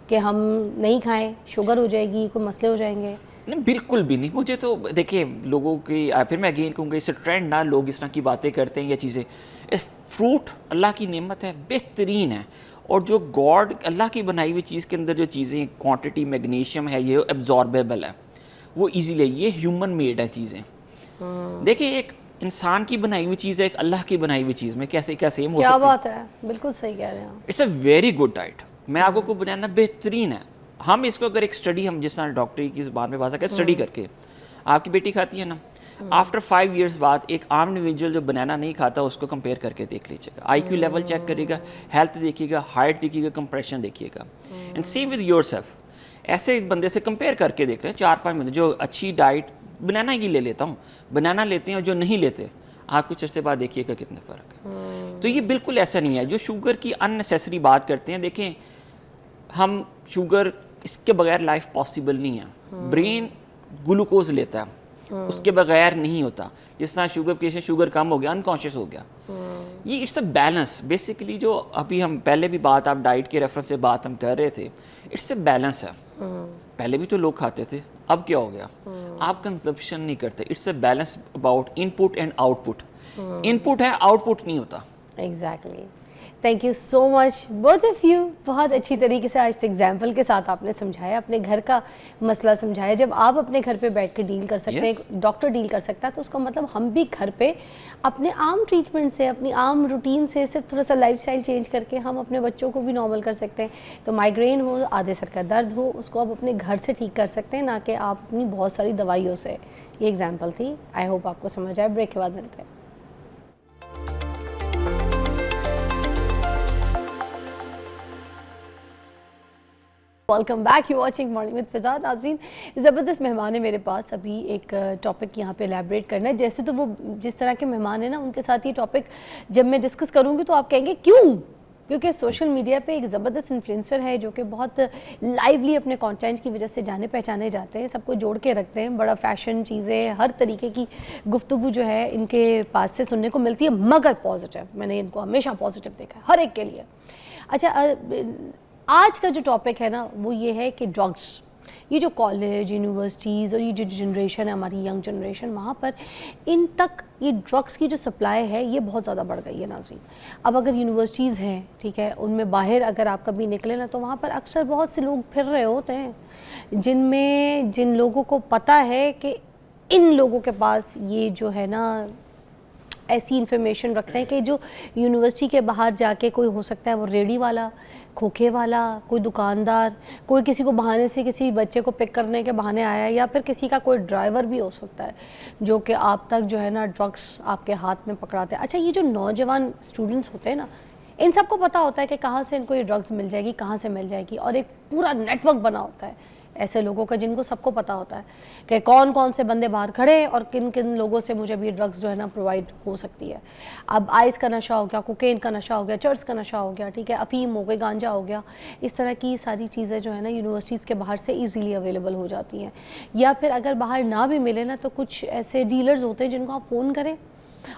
कि हम नहीं खाएं, शुगर हो जाएगी, कोई मसले हो जाएंगे? नहीं, बिल्कुल भी नहीं। मुझे तो देखिए लोगों की फिर मैं अगेन कहूँगा इस ट्रेंड ना, लोग इस तरह की बातें करते हैं या चीज़ें। फ्रूट अल्लाह की नेमत है, बेहतरीन है, और जो गॉड अल्लाह की बनाई हुई चीज़ के अंदर जो चीज़ें क्वांटिटी मैग्नीशियम है, ये एब्जॉर्बेबल है, वो इजीली, ये ह्यूमन मेड है चीज़ें। देखिए एक इंसान की बनाई हुई चीज़ है, एक अल्लाह की बनाई हुई चीज़ में कैसे क्या सेम हो सकती है? क्या बात है, बिल्कुल सही कह रहे हैं आप। It's a very good diet. मैं आपको को बनाना बेहतरीन है। हम इसको अगर एक स्टडी, हम जिस तरह डॉक्टरी की ज़बान में भाषा स्टडी करके, आपकी बेटी खाती है ना, आफ्टर 5 इयर्स बाद एक आम इंडिविजुअल जो बनाना नहीं खाता उसको कंपेयर करके देख लीजिएगा, IQ लेवल चेक करिएगा, हेल्थ देखिएगा, हाइट देखिएगा, कंप्रेशन देखिएगा, एंड सेम विद योरसेल्फ। ऐसे बंदे से कंपेयर करके देख लें 4-5 महीने, जो अच्छी डाइट बनाना ही ले लेता हूँ, बनाना लेते हैं, और जो नहीं लेते, आप कुछ अर्से बाद देखिएगा कितने फ़र्क है। तो ये बिल्कुल ऐसा नहीं है। जो शुगर की अननेसेसरी बात करते हैं, देखें हम शुगर, इसके बगैर लाइफ पॉसिबल नहीं है। ब्रेन ग्लूकोज लेता है, उसके बगैर नहीं होता। जिस तरह शुगर पेशेंट, शुगर कम हो गया, अनकॉन्शियस हो गया, ये इट्स अ बैलेंस बेसिकली। जो अभी हम पहले भी बात, आप डाइट के रेफरेंस से बात हम कर रहे थे, इट्स अ बैलेंस है। पहले भी तो लोग खाते थे, अब क्या हो गया? आप कंजप्शन नहीं करते। It's a balance about input and output. Input है, आउटपुट नहीं होता। Exactly. Thank you so much both of you. बहुत अच्छी तरीके से आज एग्जाम्पल के साथ आपने समझाया, अपने घर का मसला समझाया। जब आप अपने घर पे बैठ के डील कर सकते हैं, Yes. डॉक्टर डील कर सकता है, तो उसका मतलब हम भी घर पे अपने आम ट्रीटमेंट से, अपनी आम रूटीन से, सिर्फ थोड़ा सा लाइफस्टाइल चेंज करके हम अपने बच्चों को भी नॉर्मल कर सकते हैं। तो माइग्रेन हो, आधे सर का दर्द हो, उसको आप अपने घर से ठीक कर सकते हैं, ना कि आप अपनी बहुत सारी दवाइयों से। ये एग्जाम्पल थी। आई होप आपको समझ आए। ब्रेक के बाद मिलते हैं। Welcome back, you watching morning with Fiza. नाज़रीन, ज़बरदस्त मेहमान है मेरे पास। अभी एक टॉपिक यहाँ पे एलैबोरेट करना है। जैसे तो वो जिस तरह के मेहमान है ना, उनके साथ ये टॉपिक जब मैं डिस्कस करूँगी तो आप कहेंगे क्यों? क्योंकि सोशल मीडिया पे एक ज़बरदस्त इन्फ्लुएंसर है जो कि बहुत लाइवली अपने कंटेंट की वजह से जाने पहचाने जाते हैं, सबको जोड़ के रखते हैं। बड़ा फैशन चीज़ें, हर तरीके की गुफ्तगू जो है इनके पास से सुनने को मिलती है, मगर पॉजिटिव। मैंने इनको हमेशा पॉजिटिव देखा है, हर एक के लिए। अच्छा, आज का जो टॉपिक है ना, वो ये है कि ड्रग्स, ये जो कॉलेज, यूनिवर्सिटीज़ और ये जो जनरेशन है हमारी, यंग जनरेशन, वहाँ पर इन तक ये ड्रग्स की जो सप्लाई है ये बहुत ज़्यादा बढ़ गई है नाज़रीन। अब अगर यूनिवर्सिटीज़ हैं, ठीक है, उनमें बाहर अगर आप कभी निकले ना, तो वहाँ पर अक्सर बहुत से लोग फिर रहे होते हैं जिन लोगों को पता है कि इन लोगों के पास ये जो है ना ऐसी इन्फॉर्मेशन रख रहे हैं कि जो यूनिवर्सिटी के बाहर जाके कोई हो सकता है वो रेडी वाला, खोखे वाला, कोई दुकानदार, कोई किसी को बहाने से किसी बच्चे को पिक करने के बहाने आया है, या फिर किसी का कोई ड्राइवर भी हो सकता है जो कि आप तक जो है ना ड्रग्स आपके हाथ में पकड़ाते हैं। अच्छा, ये जो नौजवान स्टूडेंट्स होते हैं ना, इन सबको पता होता है कि कहाँ से इनको ये ड्रग्स मिल जाएगी, कहाँ से मिल जाएगी, और एक पूरा नेटवर्क बना होता है ऐसे लोगों का जिनको सबको पता होता है कि कौन कौन से बंदे बाहर खड़े हैं और किन किन लोगों से मुझे भी ड्रग्स जो है ना प्रोवाइड हो सकती है। अब आइस का नशा हो गया, कोकेन का नशा हो गया, चर्च का नशा हो गया, ठीक है, अफीम हो गई, गांजा हो गया, इस तरह की सारी चीज़ें जो है ना यूनिवर्सिटीज़ के बाहर से ईजीली अवेलेबल हो जाती हैं। या फिर अगर बाहर ना भी मिले ना तो कुछ ऐसे डीलर्स होते हैं जिनको आप फ़ोन करें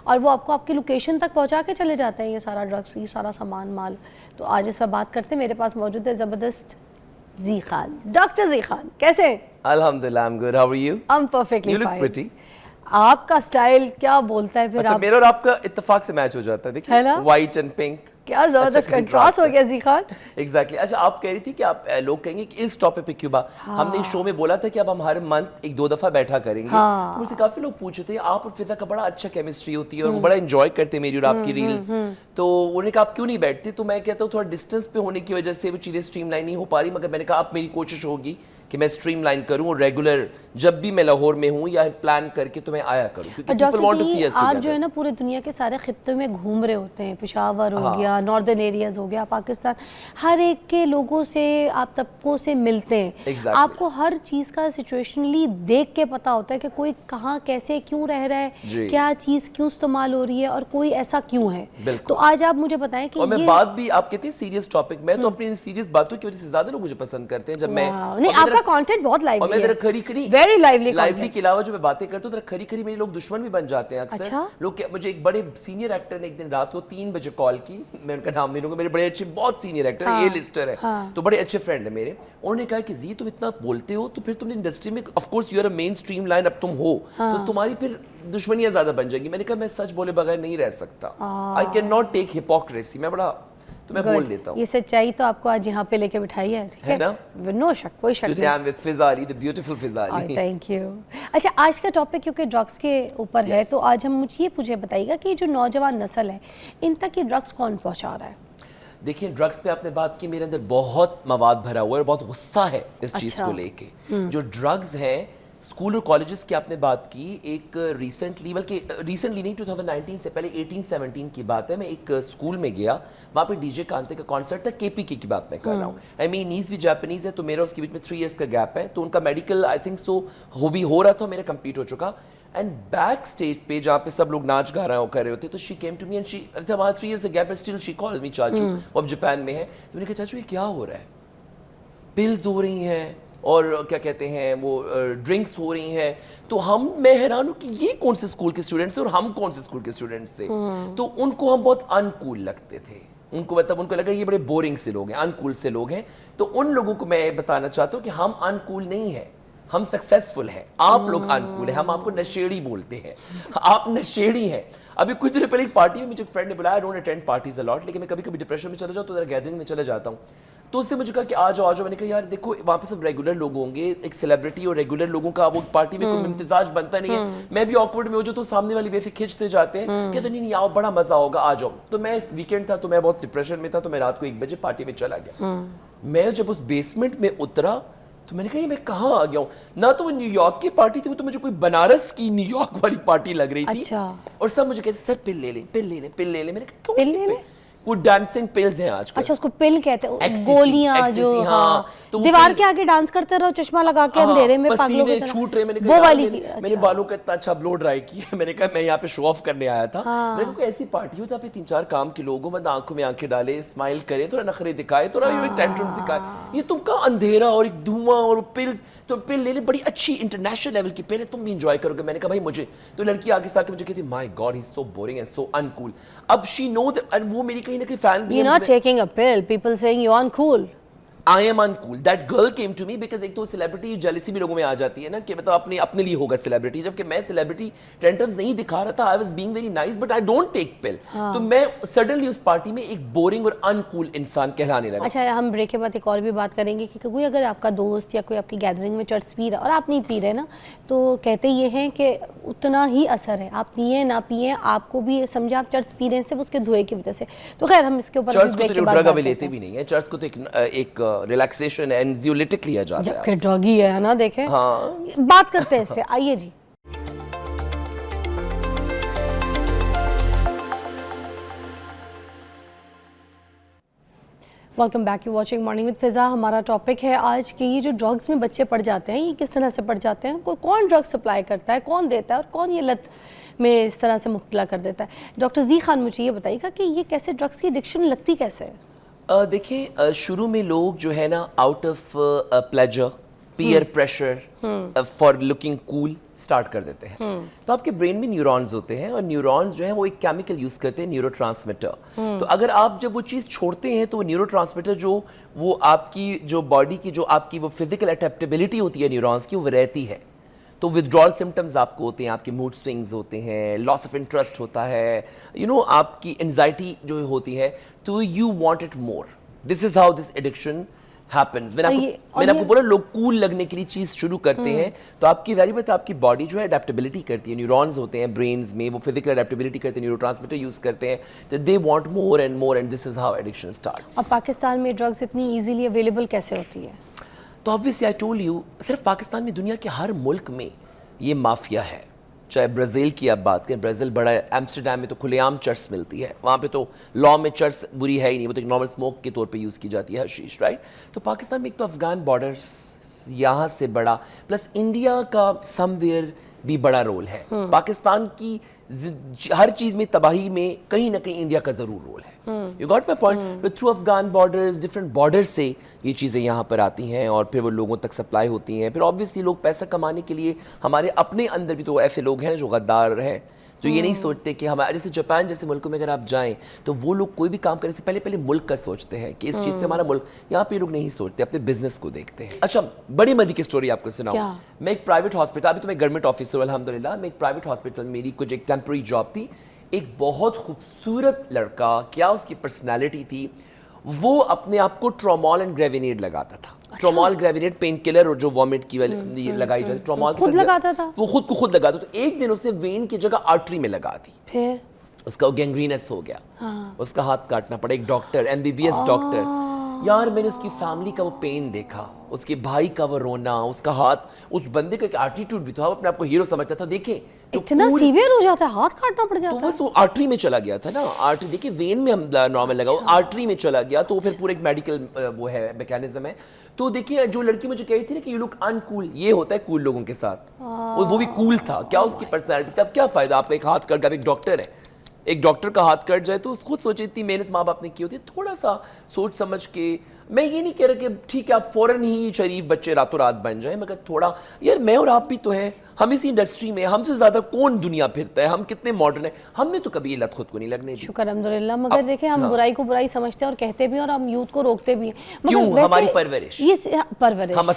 और वो आपको आपकी लोकेशन तक पहुंचा के चले जाते हैं ये सारा ड्रग्स, ये सारा सामान माल। तो आज इस पर बात करते हैं। मेरे पास मौजूद है ज़बरदस्त जी खान, डॉक्टर जी खान। कैसे? Alhamdulillah, I'm good. How are you? I'm perfectly You look fine. pretty. आपका स्टाइल क्या बोलता है फिर अच्छा, आप? मेरा और आपका इत्तेफाक से मैच हो जाता है, देखिए, है ना? White and pink. क्या जबरदस्त कंट्रास्ट हो गया जी खान। एग्जैक्टली। अच्छा, आप कह रही थी कि आप लोग कहेंगे कि इस टॉपिक पे क्यों हमने एक शो में बोला था कि अब हम हर मंथ एक दो दफा बैठा करेंगे। हाँ। तो मुझसे काफी लोग पूछे थे आप और फिजा का बड़ा अच्छा केमिस्ट्री होती है और वो बड़ा एंजॉय करते हैं मेरी और आपकी रील्स, तो उन्होंने कहा आप क्यों नहीं बैठते? तो मैं कहता हूँ थोड़ा डिस्टेंस पे होने की वजह से वो चीजें स्ट्रीमलाइन नहीं हो पा रही, मगर मैंने कहा आप मेरी कोशिश होगी कि मैं स्ट्रीमलाइन करूं और रेगुलर जब भी मैं लाहौर में हूं या प्लान करके तो मैं आया करूं, क्योंकि people want to see us आप together. जो है ना पूरे दुनिया के सारे खित्ते में घूम रहे होते हैं, पेशावर हो गया, नॉर्दर्न एरियाज हो गया, पाकिस्तान, हर एक के लोगों से आप तबकों से मिलते हैं। Exactly. आपको हर चीज़ का सिचुएशनली देख के पता होता है कि कोई कहाँ कैसे क्यों रह रहा है, जी। क्या चीज़ क्यों इस्तेमाल हो रही है और कोई ऐसा क्यों है। बिल्कुल। तो आज आप मुझे बताएं कि और मैं ये बात भी, आप कहते हैं सीरियस टॉपिक, मैं तो अपनी सीरियस बातों की वजह से ज्यादा लोग मुझे पसंद करते हैं जब मैं, वाह, नहीं और आपका कंटेंट बहुत और मैं लाइवली जरा है, खरी खरी वेरी लाइवली लाइवली के अलावा जो मैं बातें करता हूँ, खरी खरी मेरे लोग दुश्मन भी बन जाते हैं अक्सर। अच्छा? लोग मुझे एक बड़े सीनियर एक्टर ने एक दिन रात को 3 बजे कॉल की, मैं उनका नाम नहीं लूंगा, मेरे बड़े अच्छे बहुत सीनियर एक्टर है, ए लिस्टर है, तो बड़े अच्छे फ्रेंड है मेरे। उन्होंने कहा कि जी तुम इतना बोलते हो तो फिर तुमने इंडस्ट्री में, of course you are a main stream line, अब तुम हो तो तुम्हारी फिर दुश्मनियां ज्यादा बन जाएंगी। मैंने कहा मैं सच बोले बगैर नहीं रह सकता, I can not take hypocrisy, मैं बड़ा तो मैं बोल लेता हूँ। ये सच्चाई तो आपको आज यहाँ पे लेके बिठाई है, ठीक है ना? नो शक, कोई शक Today I'm with Fiza Ali, the beautiful Fiza Ali. Thank you. अच्छा, आज का टॉपिक क्योंकि ड्रग्स के ऊपर है, तो आज हम मुझे ये पूछे बताइएगा कि जो नौजवान नस्ल है इन तक ये ड्रग्स कौन पहुँचा रहा है? देखिए, ड्रग्स पे आपने बात की, मेरे अंदर बहुत मवाद भरा हुआ है और बहुत गुस्सा है इस चीज़ को लेके। जो ड्रग्स हैं, स्कूल और कॉलेजेस की आपने बात की, एक रिसेंटली, बल्कि रिसेंटली नहीं, 2019 से पहले 18-17 की बात है, मैं एक स्कूल में गया, वहाँ पे डीजे कांते का कॉन्सर्ट था, केपीके की बात मैं कर रहा हूँ। आई मीन नीस भी जापानीज है, तो मेरा उसके बीच में 3 इयर्स का गैप है, तो उनका मेडिकल आई थिंक सो हो रहा था, मेरा कंप्लीट हो चुका। एंड बैक स्टेज पे जहाँ पे सब लोग नाच गा रहे कर रहे होते, तो she came to me and she, हमारा 3 इयर्स का गैप है, स्टिल शी कॉल्ड मी चाचू, वो अब जापान में है। तो मैंने कहा चाचू ये क्या हो रहा है? पिल्स हो रही हैं और क्या कहते हैं वो ड्रिंक्स हो रही हैं, तो मैं हैरान हूँ कि ये कौन से स्कूल के स्टूडेंट्स थे और हम कौन से स्कूल के स्टूडेंट्स थे। तो उनको हम बहुत अनकूल लगते थे, उनको मतलब उनको लगा ये बड़े बोरिंग से लोग हैं, अनकूल से लोग हैं। तो उन लोगों को मैं बताना चाहता हूँ कि हम अनकूल नहीं है, हम सक्सेसफुल हैं, आप लोग अनकूल हैं, हम आपको नशेड़ी बोलते हैं, आप नशेड़ी हैं। अभी कुछ दिन पहले एक पार्टी में मुझे फ्रेंड ने बुलाया, डोंट अटेंड पार्टीज अलॉट, लेकिन मैं कभी कभी डिप्रेशन में चला जाऊँ तो जरा गैदरिंग में चला जाता हूँ, तो उससे मुझे कहा कि आ जाओ। मैंने कहा यार देखो वहाँ पे सब रेगुलर लोग होंगे, एक सेलिब्रिटी और रेगुलर लोगों का वो पार्टी में कोई इम्तिजाज बनता नहीं है, मैं भी ऑकवर्ड में हो जाऊँ तो सामने वाली बेफिक खिंच से जाते हैं, कहते नहीं आओ बड़ा मजा होगा आ जाओ। तो मैं इस वीकेंड था तो मैं बहुत डिप्रेशन में था, तो मैं रात को 1 बजे पार्टी में चला गया। मैं जब उस बेसमेंट में उतरा तो मैंने कहा ये मैं कहाँ आ गया हूँ, ना तो वो न्यूयॉर्क की पार्टी थी, वो तो मुझे कोई बनारस की न्यूयॉर्क वाली पार्टी लग रही थी। अच्छा। और सब मुझे कहते सर पिल ले ले पिल ले ले पिल ले ले। मैंने कहा कौन पिल सी ले पिल? ले? वो डांसिंग पिल्स हैं आजकल। अच्छा, उसको पिल कहते हैं, Ecstasy, गोलियां जो ecstasy, हाँ। तो वो दीवार पिल- के आगे डांस करते रहो, चश्मा लगा के अंधेरे में पागलों की पसीने तरह। छूट रहे। मैंने वो कहा यार वाली मैंने, की, मैंने अच्छा। बालों का इतना अच्छा ब्लो ड्राई किया। मैंने कहा मैं यहाँ पे शो ऑफ करने आया था। मैंने कहा ऐसी पार्टी हो जहाँ पे 3-4 काम के लोग हो, मतलब आंखों में आंखें डाले, स्माइल करे, थोड़ा नखरे दिखाए, थोड़ा ये टेंट्रम दिखाए, ये तुमका अंधेरा और एक धुआं और पिल्स। तो पिल ले ले, बड़ी अच्छी इंटरनेशनल लेवल की पिल है, तुम भी इंजॉय करोगे। मैंने कहा भाई मुझे, तो लड़की आगे से आके मुझे कहती my God he is so boring and so uncool. अब शी नो दैट, वो मेरी कहीं ना कहीं फैन भी You're है। not taking a pill, people saying you're uncool. I am uncool, that girl came to me because एक तो सेलिब्रिटी जेलिसी भी लोगों में आ जाती है ना कि मतलब अपने अपने लिए होगा सेलिब्रिटी, जबकि मैं सेलिब्रिटी टेंटम्स नहीं दिखा रहा था, I was being very nice but I don't take pill. तो मैं सडनली उस पार्टी में एक बोरिंग और अनकूल इंसान कहलाने लगा। अच्छा, हम ब्रेक के बाद एक और भी बात करेंगे कि कोई अगर आपका दोस्त या कोई आपकी गैदरिंग में चर्च पी रहा और आप नहीं पी रहे ना, तो कहते ये हैं कि उतना ही असर है, आप पिए ना पिए, आपको भी समझे आप चर्च पी रहे हैं सिर्फ उसके धुएं की वजह से। तो खैर हम इसके ऊपर चर्च को ब्रेक तो के जो बाद ड्रग बात अभी करते लेते हैं। भी नहीं है, चर्च को तो एक रिलैक्सेशन एंजियोलिटिक लिया जाता है। जबकि ड्रग ही है ना, देखें। हाँ। बात करते हैं इस पे, आइए जी। Welcome back, you watching morning with Fiza. हमारा टॉपिक है आज कि ये जो ड्रग्स में बच्चे पड़ जाते हैं, ये किस तरह से पड़ जाते हैं, कौन ड्रग सप्लाई करता है, कौन देता है और कौन ये लत में इस तरह से मुब्तला कर देता है। डॉक्टर जी खान, मुझे ये बताइएगा कि ये कैसे ड्रग्स की एडिक्शन लगती कैसे है? देखिए, शुरू में लोग जो है ना out of pleasure, peer pressure for looking cool start कर देते हैं। तो आपके ब्रेन में न्यूरॉन्स होते हैं और न्यूरॉन्स जो है वो एक केमिकल यूज करते हैं, न्यूरोट्रांसमीटर। तो अगर आप जब वो चीज़ छोड़ते हैं तो वो न्यूरोट्रांसमीटर जो वो आपकी जो बॉडी की जो आपकी वो फिजिकल अडेप्टेबिलिटी होती है न्यूरॉन्स की, वो रहती है। तो विथड्रॉल सिम्टम्स आपको होते हैं, आपके मूड स्विंग्स होते हैं, लॉस ऑफ इंटरेस्ट होता है, आपकी एंजाइटी जो होती है, तो you want it more. This is how this addiction happens. मैंने आपको बोला लोग कूल लगने के लिए चीज शुरू करते हैं, तो आपकी जारी बात आपकी बॉडी जो है अडेप्टेबिलिटी करती है, न्यूरॉन्स होते हैं ब्रेन्स में, वो फिजिकल अडेप्टेबिलिटी करते हैं, न्यूरोट्रांसमीटर यूज करते हैं, तो they want more and this is how addiction starts. अब पाकिस्तान में ड्रग्स इतनी इजीली अवेलेबल कैसे होती है? तो ऑब्वियसली आई टोल्ड यू, सिर्फ पाकिस्तान में, दुनिया के हर मुल्क में ये माफिया है। चाहे ब्राज़ील की आप बात करें, ब्राज़ील बड़ा है, एम्स्टरडेम में तो खुलेआम चर्च मिलती है, वहाँ पे तो लॉ में चर्च बुरी है ही नहीं, वो तो एक नॉर्मल स्मोक के तौर पे यूज़ की जाती है हशीश, राइट। तो पाकिस्तान में एक तो अफगान बॉर्डर्स यहाँ से बड़ा, प्लस इंडिया का समवेयर भी बड़ा रोल है। पाकिस्तान की हर चीज़ में तबाही में कहीं ना कहीं इंडिया का ज़रूर रोल है। You got my point. Through Afghan borders, different border से ये चीज़ें यहाँ पर आती हैं और फिर वो लोगों तक सप्लाई होती हैं। फिर ऑब्वियसली लोग पैसा कमाने के लिए, हमारे अपने अंदर भी तो ऐसे लोग हैं जो गद्दार हैं, जो ये नहीं सोचते कि हमारे जैसे जापान जैसे मुल्कों में अगर आप जाएं तो वो लोग कोई भी काम करने से पहले मुल्क का सोचते हैं कि इस चीज़ से हमारा मुल्क, यहाँ पे लोग नहीं सोचते, अपने बिजनेस को देखते हैं। अच्छा, बड़ी मजे की स्टोरी आपको सुनाऊं। मैं एक प्राइवेट हॉस्पिटल, अभी तो मैं गवर्नमेंट ऑफिसर हूं अल्हम्दुलिल्लाह, मैं एक प्राइवेट हॉस्पिटल, मेरी कुछ एक टेम्पररी जॉब थी। एक बहुत खूबसूरत लड़का, क्या उसकी पर्सनैलिटी थी, वो अपने आप को ट्रोमॉल एंड ग्रेविनेड लगाता था। ट्रोमॉल ग्रेविनेड पेन किलर और जो वॉमिट की लगाई जाती, ट्रोमॉल खुद लगाता था, वो खुद को खुद लगाता। तो एक दिन उसने वेन की जगह आर्टरी में लगा दी, फिर उसका गैंग्रीनस हो गया। उसका हाथ काटना पड़ा। एक डॉक्टर, MBBS डॉक्टर, यार मैंने उसकी फैमिली का वो पेन देखा, उसके भाई का वो रोना, उसका हाथ, उस बंदे का एक एटीट्यूड भी था, अपने आप को हीरो समझता था। देखे इतना सीवियर हो जाता है, हाथ काटना पड़ जाता है। तो बस वो आर्टरी में चला गया था ना, आर्टरी देखिए वेन में हम नॉर्मल लगा, वो आर्टरी में चला गया, तो फिर पूरा एक मेडिकल वो है मैकेनिज्म है। तो देखिए जो लड़की मुझे कही थी ना कि यू लुक अनकूल, ये होता है कूल लोगों के साथ, और वो भी कूल था। क्या उसकी पर्सनैलिटी, तब क्या फायदा आपका एक हाथ कट गया। एक डॉक्टर है, एक डॉक्टर का हाथ कट जाए तो खुद सोचे इतनी मेहनत माँ बाप ने की होती है, थोड़ा सा सोच समझ के। मैं ये नहीं कह रहा कि ठीक है आप फौरन ही शरीफ बच्चे रातों रात बन जाए, मगर थोड़ा, यार मैं और आप भी तो हैं, हम इस इंडस्ट्री में, हमसे ज्यादा कौन दुनिया फिरता है, हम कितने मॉडर्न है, हमने तो कभी ये लत खुद को नहीं लगने दी। शुक्र अल्हम्दुलिल्लाह। मगर देखें हम बुराई को बुराई समझते हैं और कहते भी, और हम यूथ को रोकते भी हैं। क्यों? हमारी परवरिश, ये परवरिश, हम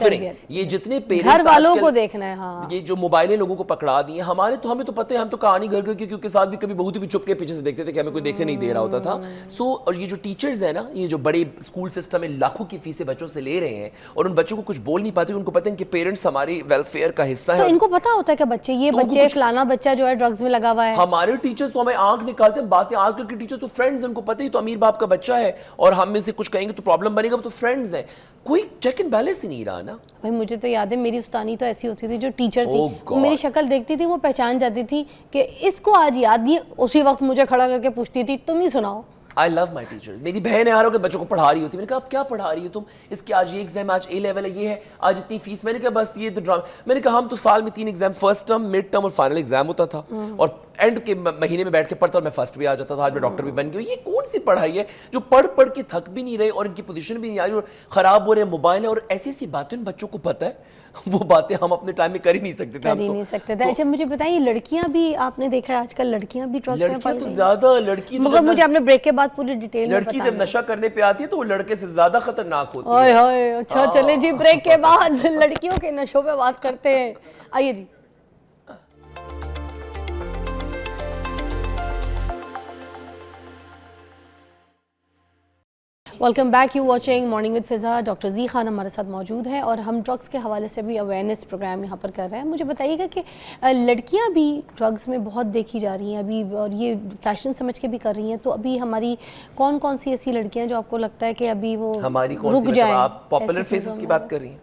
ये जितने पेरेंट्स घर वालों को देखना है। हाँ, ये जो मोबाइलें लोगों को पकड़ा दी हैं, हमें तो पता है, हम तो कहानी घर घर के साथ भी कभी बहुत भी चुप के पीछे से देखते थे कि हमें कोई देखने नहीं दे रहा होता था। सो और ये जो टीचर्स है ना, ये जो बड़े स्कूल सिस्टम में लाखों की फीसें बच्चों से ले रहे हैं और उन बच्चों को कुछ बोल नहीं पाते, उनको पता है कि पेरेंट्स हमारी वेलफेयर का हिस्सा है। तो इनको पता होता है कि बच्चे, ये बच्चे फलाना बच्चा जो है ड्रग्स में लगा हुआ है। हमारे टीचर्स तो हमें आंख निकालते हैं, बातें आजकल के टीचर्स तो फ्रेंड्स, उनको पता ही तो अमीर बाप का बच्चा है और हम में से कुछ कहेंगे तो प्रॉब्लम बनेगा, वो तो फ्रेंड्स हैं, कोई चेक एंड बैलेंस ही नहीं रहा ना। भाई मुझे तो याद है, मेरी उस्तानी तो ऐसी होती थी, जो टीचर थी God. मेरी शक्ल देखती थी, वो पहचान जाती थी कि इसको आज याद नहीं, उसी वक्त मुझे खड़ा करके पूछती थी तुम ही सुनाओ। I love my teachers. मेरी बहन है के बच्चों को पढ़ा रही होती, मैंने कहा आप क्या पढ़ा रही हो तुम, इसके आज ये एग्जाम, आज A लेवल है, ये है, आज इतनी फीस। मैंने कहा बस ये तो ड्रामा। मैंने कहा हम तो साल में 3 exam, first term, mid term और फाइनल एग्जाम होता था, और एंड के महीने में बैठ के पढ़ता और मैं फर्स्ट भी आ जाता था। आज मैं डॉक्टर भी बन गया। ये कौन सी पढ़ाई है जो पढ़ पढ़ के थक भी नहीं रहे और इनकी पोजीशन भी नहीं आ रही और खराब हो रहे, मोबाइल है और ऐसी ऐसी बातें उन बच्चों को पता है। वो बातें हम अपने टाइम में कर ही नहीं सकते थे। कर ही नहीं सकते थे। अच्छा मुझे बताइए, लड़कियां भी आपने देखा है आजकल लड़कियां भी ड्रग्स में लड़कियां पड़ तो गई हैं? ज्यादा, लड़की तो मगर जब मुझे आपने ब्रेक के बाद पूरी डिटेल में लड़की जब बताना। नशा करने पे आती है तो वो लड़के से ज्यादा खतरनाक होती ओए है। होए, अच्छा चले जी, ब्रेक के बाद लड़कियों के नशों पे बात करते हैं। आइए जी। Welcome back, you watching morning with Fiza. Doctor जी खान हमारे साथ मौजूद हैं और हम ड्रग्स के हवाले से भी अवेयरनेस प्रोग्राम यहाँ पर कर रहे हैं। मुझे बताइएगा कि लड़कियाँ भी ड्रग्स में बहुत देखी जा रही हैं अभी, और ये फैशन समझ के भी कर रही हैं, तो अभी हमारी कौन कौन सी ऐसी लड़कियाँ जो आपको लगता है कि अभी वो हमारी कौन रुक सी, जाएं? आप पॉपुलर ऐसी फेसेस चीज़ों की में? बात कर रही हैं?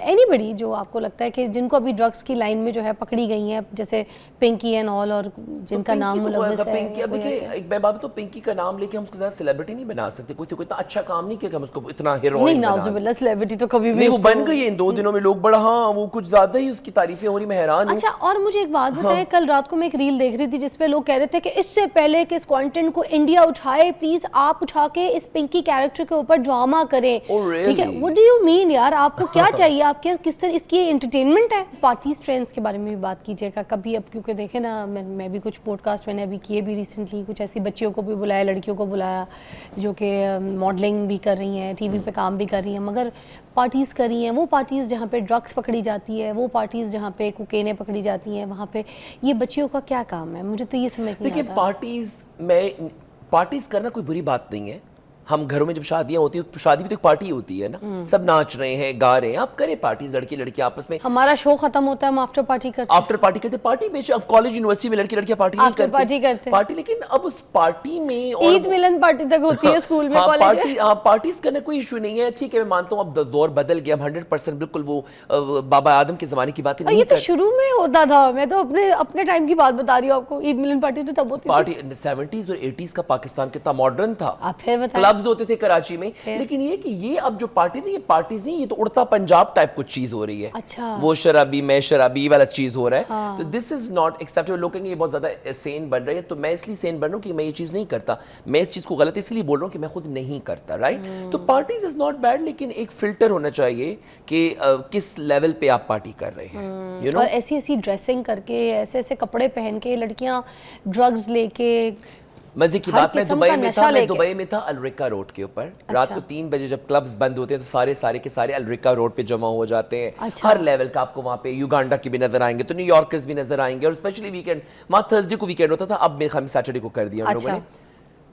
एनीबडी जो आपको लगता है कि जिनको अभी ड्रग्स की लाइन में जो है पकड़ी गई हैं, जैसे पिंकी एंड ऑल, और जिनका नाम मुलव्वस है। पिंकी, अब कोई देखिए ऐसे? एक मैं बात तो पिंकी का नाम लेके हम उसको ज्यादा सेलिब्रिटी नहीं बना सकते। कोई इतना अच्छा काम नहीं किया कि हम उसको इतना नहीं, हीरोइन बना दें। नाउजुबिल्लाह, सेलिब्रिटी तो कभी भी नहीं, वो उसको- बन गई है इन 2 दिनों में। लोग बड़ा, हाँ वो कुछ ज्यादा ही उसकी तारीफें हो रही, मैं हैरान हूँ। अच्छा, और मुझे एक बात बताएं, कल रात को मैं एक रील देख रही थी जिसपे लोग कह रहे थे कि इससे पहले कि इस कंटेंट को इंडिया उठाए, प्लीज आप उठा के इस पिंकी कैरेक्टर के ऊपर ड्रामा करें। Oh, really? ठीक है, व्हाट डू यू मीन यार, आपको क्या चाहिए? आप क्या, किस तरह इसकी एंटरटेनमेंट है? पार्टी ट्रेंड्स के बारे में भी बात कीजिएगा कभी। अब क्योंकि देखे ना, मैं भी कुछ पॉडकास्ट मैंने अभी किए भी रिसेंटली, कुछ ऐसी बच्चियों को भी बुलाया, लड़कियों को बुलाया जो कि मॉडलिंग भी कर रही हैं, टीवी पे काम भी कर रही हैं, मगर पार्टीज़ कर रही हैं। वो पार्टीज़ जहाँ पे ड्रग्स पकड़ी जाती है, वो पार्टीज़ जहाँ पे कोकेने पकड़ी जाती हैं, वहाँ पे ये बच्चियों का क्या काम है? मुझे तो ये समझ नहीं देखिए, आता। पार्टीज करना कोई बुरी बात नहीं है। हम घरों में जब शादियां होती है तो शादी भी तो एक पार्टी होती है ना, सब नाच रहे हैं, गा रहे हैं, आप करें पार्टीज, लड़के लड़कियां आपस में। हमारा शो खत्म होता है, हम आफ्टर पार्टी करते हैं। आफ्टर पार्टी करते, पार्टी में अब कॉलेज यूनिवर्सिटी में लड़के लड़कियां पार्टी नहीं आफ्टर करते, पार्टी करते हैं। पार्टी, लेकिन अब उस पार्टी में और ईद मिलन पार्टी तक होती है स्कूल में, कॉलेज में। पार्टी, हाँ पार्टीज करना कोई इशू नहीं है। ठीक है, मैं मानता हूँ अब दौर बदल गया, 100% बिल्कुल वो बाबा आदम के जमाने की बातें और नहीं ये तो कर। शुरू में होता था, मैं तो अपने टाइम की बात बता रही हूँ आपको। ईद मिलन पार्टी तो तब होती थी। पार्टी 70s और 80s का पाकिस्तान कितना मॉडर्न था। आप फिर बताएं। क्लब्स होते थे कराची में, लेकिन ये कि ये अब जो पार्टी थी, ये पार्टीज नहीं, ये तो उड़ता पंजाब टाइप कुछ चीज हो रही है। अच्छा। वो शराबी मैं शराबी वाला चीज हो रहा है। हाँ। तो दिस इज नॉट एक्सेप्टेबल। लोग कहेंगे ये बहुत ज्यादा सेन बन रही है, तो मैं इसलिए सेन बन रहा हूँ कि मैं ये चीज नहीं करता। मैं इस चीज को गलत इसलिए बोल रहा हूँ कि मैं खुद नहीं करता, राइट? तो पार्टीज इज नॉट बैड, लेकिन एक फिल्टर होना चाहिए कि किस लेवल पे आप पार्टी कर रहे हैं, यू नो। और ऐसी ऐसी ड्रेसिंग करके, ऐसे ऐसे कपड़े पहन के लड़कियां ड्रग्स लेके, मजे की हर बात, मैं किस्म दुबई का में नशा था, मैं लेके। दुबई में था अलरिका रोड के ऊपर। अच्छा। रात को 3 बजे जब क्लब्स बंद होते हैं तो सारे के सारे अलरिका रोड पे जमा हो जाते हैं। अच्छा। हर लेवल का आपको वहाँ पे युगांडा के भी नजर आएंगे, तो न्यूयॉर्कर्स भी नजर आएंगे, और स्पेशली वीकेंड, वहाँ थर्सडे को वीकेंड होता था, अब मेरे ख्याल में सैटरडे को कर दिया उन लोगों ने।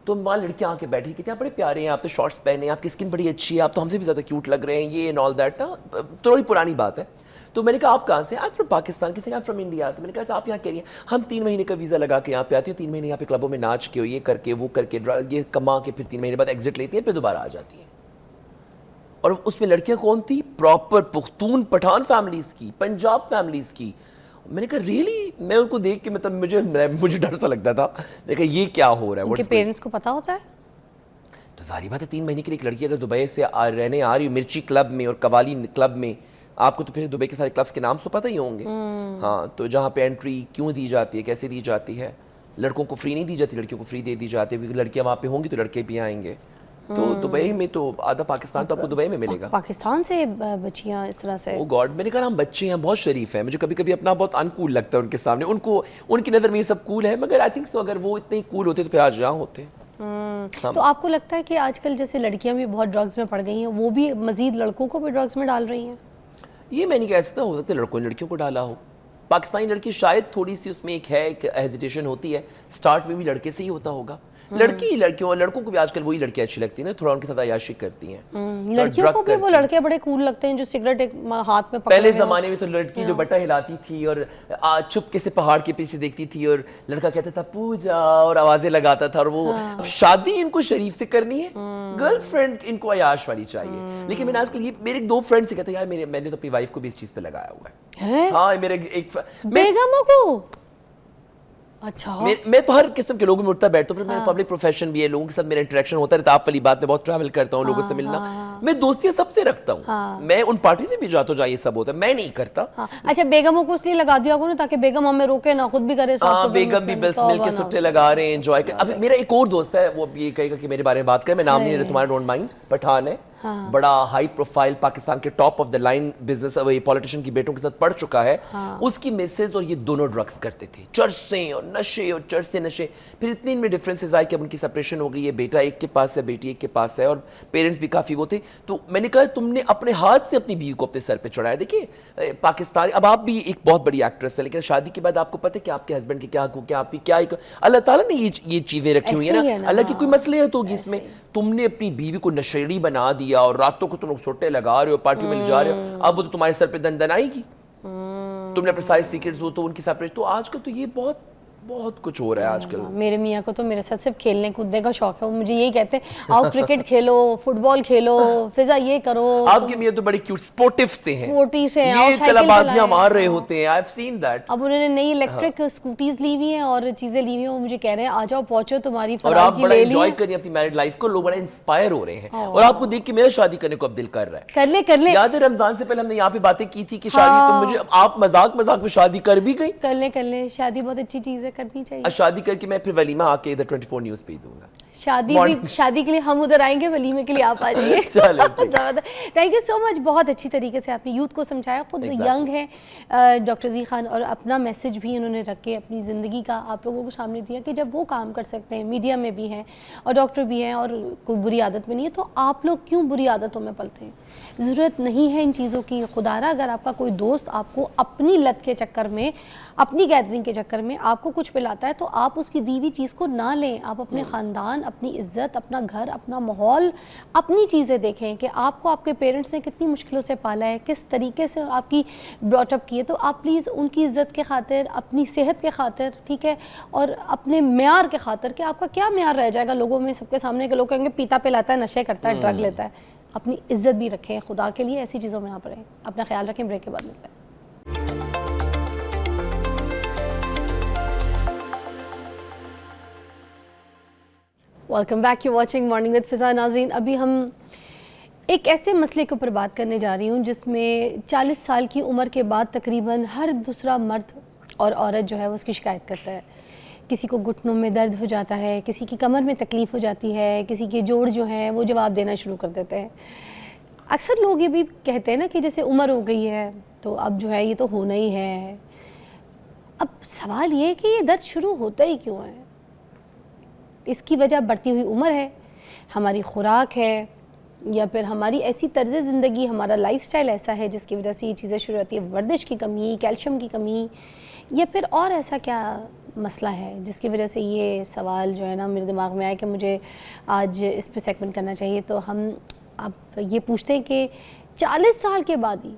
तो वहाँ लड़कियाँ आके बैठी कि आप बड़े प्यारे हैं, आप तो शॉर्ट्स पहने हैं, आपकी स्किन बड़ी अच्छी है, आप तो हमसे भी ज़्यादा क्यूट लग रहे हैं, ये एंड ऑल दैट ना। थोड़ी पुरानी बात है। तो मैंने कहा आप कहाँ से? I am from Pakistan. किसी आई एम फ्रॉम इंडिया। तो मैंने कहा आप यहाँ कह रही हैं, हम 3 महीने का वीज़ा लगा के यहाँ पे आती हैं, 3 महीने यहाँ पे क्लबों में नाच के, ये करके वो करके, ये कमा के, फिर 3 महीने बाद एग्जिट लेती हैं, फिर दोबारा आ जाती हैं। और उसमें लड़कियाँ कौन थी? प्रॉपर पुख्तून पठान फैमिलीज़ की, पंजाब फैमिलीज़ की। मैंने कहा रियली? मैं उनको देख के मतलब मुझे डर सा लगता था। मैंने कहा ये क्या हो रहा है? उनके पेरेंट्स को पता होता है? तो जारी बात है, 3 महीने की एक लड़की अगर दुबई से रहने आ रही हो, मिर्ची क्लब में और कवाली क्लब में, आपको तो फिर दुबई के सारे क्लब्स के नाम तो पता ही होंगे। हाँ, तो जहाँ पे एंट्री क्यों दी जाती है, कैसे दी जाती है, लड़कों को फ्री नहीं दी जाती, लड़कियों को फ्री दे दी जाती है, क्योंकि लड़कियाँ वहाँ पे होंगी तो लड़के भी आएंगे। तो दुबई में तो आधा पाकिस्तान तो आपको दुबई में मिलेगा। पाकिस्तान से बच्चियां इस तरह से? ओ गॉड, मैंने कहा हम बच्चे हैं, बहुत शरीफ हैं, मुझे कभी कभी अपना बहुत अनकूल लगता है उनके सामने। उनको, उनकी नज़र में ये सब कूल है, मगर आई थिंक सो अगर वो इतने कूल होते तो फिर आज यहाँ होते। तो आपको लगता है कि आजकल जैसे लड़कियां भी बहुत ड्रग्स में पड़ गई हैं, वो भी मजीद लड़कों को भी ड्रग्स में डाल रही हैं? ये मैं नहीं कह सकता, हो सकता है लड़कों ने लड़कियों को डाला हो। पाकिस्तानी लड़की शायद थोड़ी सी उसमें एक है, एक हेजिटेशन होती है, स्टार्ट में भी लड़के से ही होता होगा। लड़की लड़कियों, लड़कों को भी आजकल वही लड़कियां अच्छी लगती हैं ना, थोड़ा उनके साथ अय्याशी करती हैं। लड़कियों को भी वो लड़के बड़े कूल लगते हैं जो सिगरेट एक हाथ में पकड़े पहले हुए हों। जमाने में तो लड़की जो बट्टा हिलाती थी और चुपके से पहाड़ के पीछे देखती थी, और लड़का कहता था पूजा और आवाजें लगाता था, और वो अब शादी इनको शरीफ से करनी है, गर्लफ्रेंड इनको अयाश वाली चाहिए। लेकिन मैंने आजकल ये मेरे 2 फ्रेंड से कहते यार, मैंने तो अपनी वाइफ को भी इस चीज पे लगाया हुआ है। हाँ, मेरे एक बेगमों को? अच्छा। मैं तो हर किस्म के लोगों में उठता बैठता हूँ, मेरा पब्लिक प्रोफेशन भी है, लोगों के साथ मेरा इंटरेक्शन होता रहता है। आप वाली बात, मैं बहुत ट्रैवल करता हूँ, लोगों से मिलना, मैं दोस्तियाँ सबसे रखता हूँ। मैं उन पार्टी से भी जाता हूँ जहाँ ये सब होता है, मैं नहीं करता। अच्छा, बेगमों को इसलिए लगा दिया ना ताकि बेगम हमें रोके ना, खुद भी करे साथ। हाँ, बेगम भी बस मिल के सुट्टे लगा रहे हैं, एंजॉय कर। अब मेरा एक और दोस्त है, वो ये कहेगा कि मेरे बारे में बात करे, मैं नाम नहीं ले रहा, तुम्हारा डोंट माइंड, पठान है, बड़ा हाई प्रोफाइल पाकिस्तान के top of the line business politician की बेटों के साथ पढ़ चुका है, उसकी मिसेज और ये दोनों ड्रग्स करते थे, चरसे और नशे और चरसे नशे। फिर इतनी इनमें डिफरेंसेस आए कि अब उनकी सेपरेशन हो गई है, बेटा एक के पास है, बेटी एक के पास है, और पेरेंट्स भी काफ़ी वो थे। तो मैंने कहा तुमने अपने हाथ से अपनी बीवी को अपने सर पे चढ़ाया। देखिए पाकिस्तान, अब आप भी एक बहुत बड़ी एक्ट्रेस है, लेकिन शादी के बाद आपको पता है कि आपके हस्बैंड के क्या हकूक, क्या आपकी क्या, अल्लाह ताला ने ये चीज़ें रखी हुई है ना, अल्लाह की कोई मसलियत होगी इसमें। तुमने अपनी बीवी को नशेड़ी बना दिया और रातों को तुम लोग सोटे लगा रहे हो, पार्टी में ले जा रहे हो, अब वो तो तुम्हारे सर पे दंदन आएगी। तुमने अपने सारे सीक्रेट्स वो तो उनकी सेपरेट। तो आजकल तो ये बहुत बहुत कुछ हो रहा है आजकल। मेरे मियाँ को तो मेरे साथ सिर्फ खेलने कूदने का शौक है, वो मुझे यही कहते हैं आओ क्रिकेट खेलो, फुटबॉल खेलो, फिजा ये करो। आपके मियाँ तो बड़े क्यूट स्पोर्टिव से हैं, स्पोर्टी से ये कलाबाजियां मार रहे होते हैं, आई हैव सीन दैट। अब उन्होंने नई इलेक्ट्रिक स्कूटीज ली हुई हैं और चीजें ली हुई हैं, वो मुझे कह रहे हैं आ जाओ पहुंचो तुम्हारी और फरार आप की बड़ा ले एंजॉय ली। करिए अपनी मैरिड लाइफ को, लोग बड़ा इंस्पायर हो रहे हैं और आपको देख के मेरा शादी करने को अब दिल कर रहा है। कर ले याद है रमजान से पहले हमने यहाँ पे बातें की थी कि शादी तो मुझे, आप मजाक में शादी कर भी गई। कर ले शादी बहुत अच्छी चीज है, करनी चाहिए। शादी करके मैं फिर वलीमा आके इधर 24 न्यूज़ पे ही दूंगा। शादी के लिए हम उधर आएंगे, वलीमे के लिए आप आ जाइए। चलो थैंक यू सो मच, बहुत अच्छी तरीके से आपने यूथ को समझाया, खुद यंग है डॉक्टर जी खान, और अपना मैसेज भी उन्होंने रख के अपनी ज़िंदगी का आप लोगों को सामने दिया कि जब वो काम कर सकते हैं, मीडिया में भी हैं और डॉक्टर भी हैं और कोई बुरी आदत में नहीं है, तो आप लोग क्यों बुरी आदतों में पलते हैं? ज़रूरत नहीं है इन चीज़ों की। खुदारा अगर आपका कोई दोस्त आपको अपनी लत के चक्कर में, अपनी गैदरिंग के चक्कर में आपको कुछ पिलाता है, तो आप उसकी दी हुई चीज़ को ना लें। आप अपने ख़ानदान, अपनी इज़्ज़त, अपना घर, अपना माहौल, अपनी चीज़ें देखें कि आपको आपके पेरेंट्स ने कितनी मुश्किलों से पाला है, किस तरीके से आपकी ब्रॉटअप की है। तो आप प्लीज़ उनकी इज़्ज़त के खातिर, अपनी सेहत के खातिर, ठीक है, और अपने म्यार के खातिर, कि आपका क्या म्यार रह जाएगा लोगों में, सबके सामने के लोग कहेंगे पीता पिलाता है, नशे करता है, ड्रग लेता है। अपनी इज़्ज़त भी रखें, खुदा के लिए ऐसी चीज़ों में ना पड़ें। अपना ख्याल रखें। ब्रेक के बाद मिलते हैं। Welcome back, you watching morning with Fiza. नाज़रीन, अभी हम एक ऐसे मसले के ऊपर बात करने जा रही हूँ जिसमें 40 साल की उम्र के बाद तकरीबन हर दूसरा मर्द और औरत जो है वो उसकी शिकायत करता है। किसी को घुटनों में दर्द हो जाता है, किसी की कमर में तकलीफ़ हो जाती है, किसी के जोड़ जो हैं वो जवाब देना शुरू कर देते हैं। अक्सर लोग ये भी कहते हैं ना कि जैसे उम्र हो गई है तो अब जो है ये तो होना ही है। अब सवाल ये है कि ये दर्द शुरू होता ही क्यों है? इसकी वजह बढ़ती हुई उम्र है, हमारी खुराक है, या फिर हमारी ऐसी तर्ज ज़िंदगी, हमारा लाइफस्टाइल ऐसा है जिसकी वजह से ये चीज़ें शुरू होती है? वर्जिश की कमी, कैल्शियम की कमी, या फिर और ऐसा क्या मसला है जिसकी वजह से ये सवाल जो है ना मेरे दिमाग में आया कि मुझे आज इस पे सेगमेंट करना चाहिए। तो हम अब ये पूछते हैं कि 40 साल के बाद ही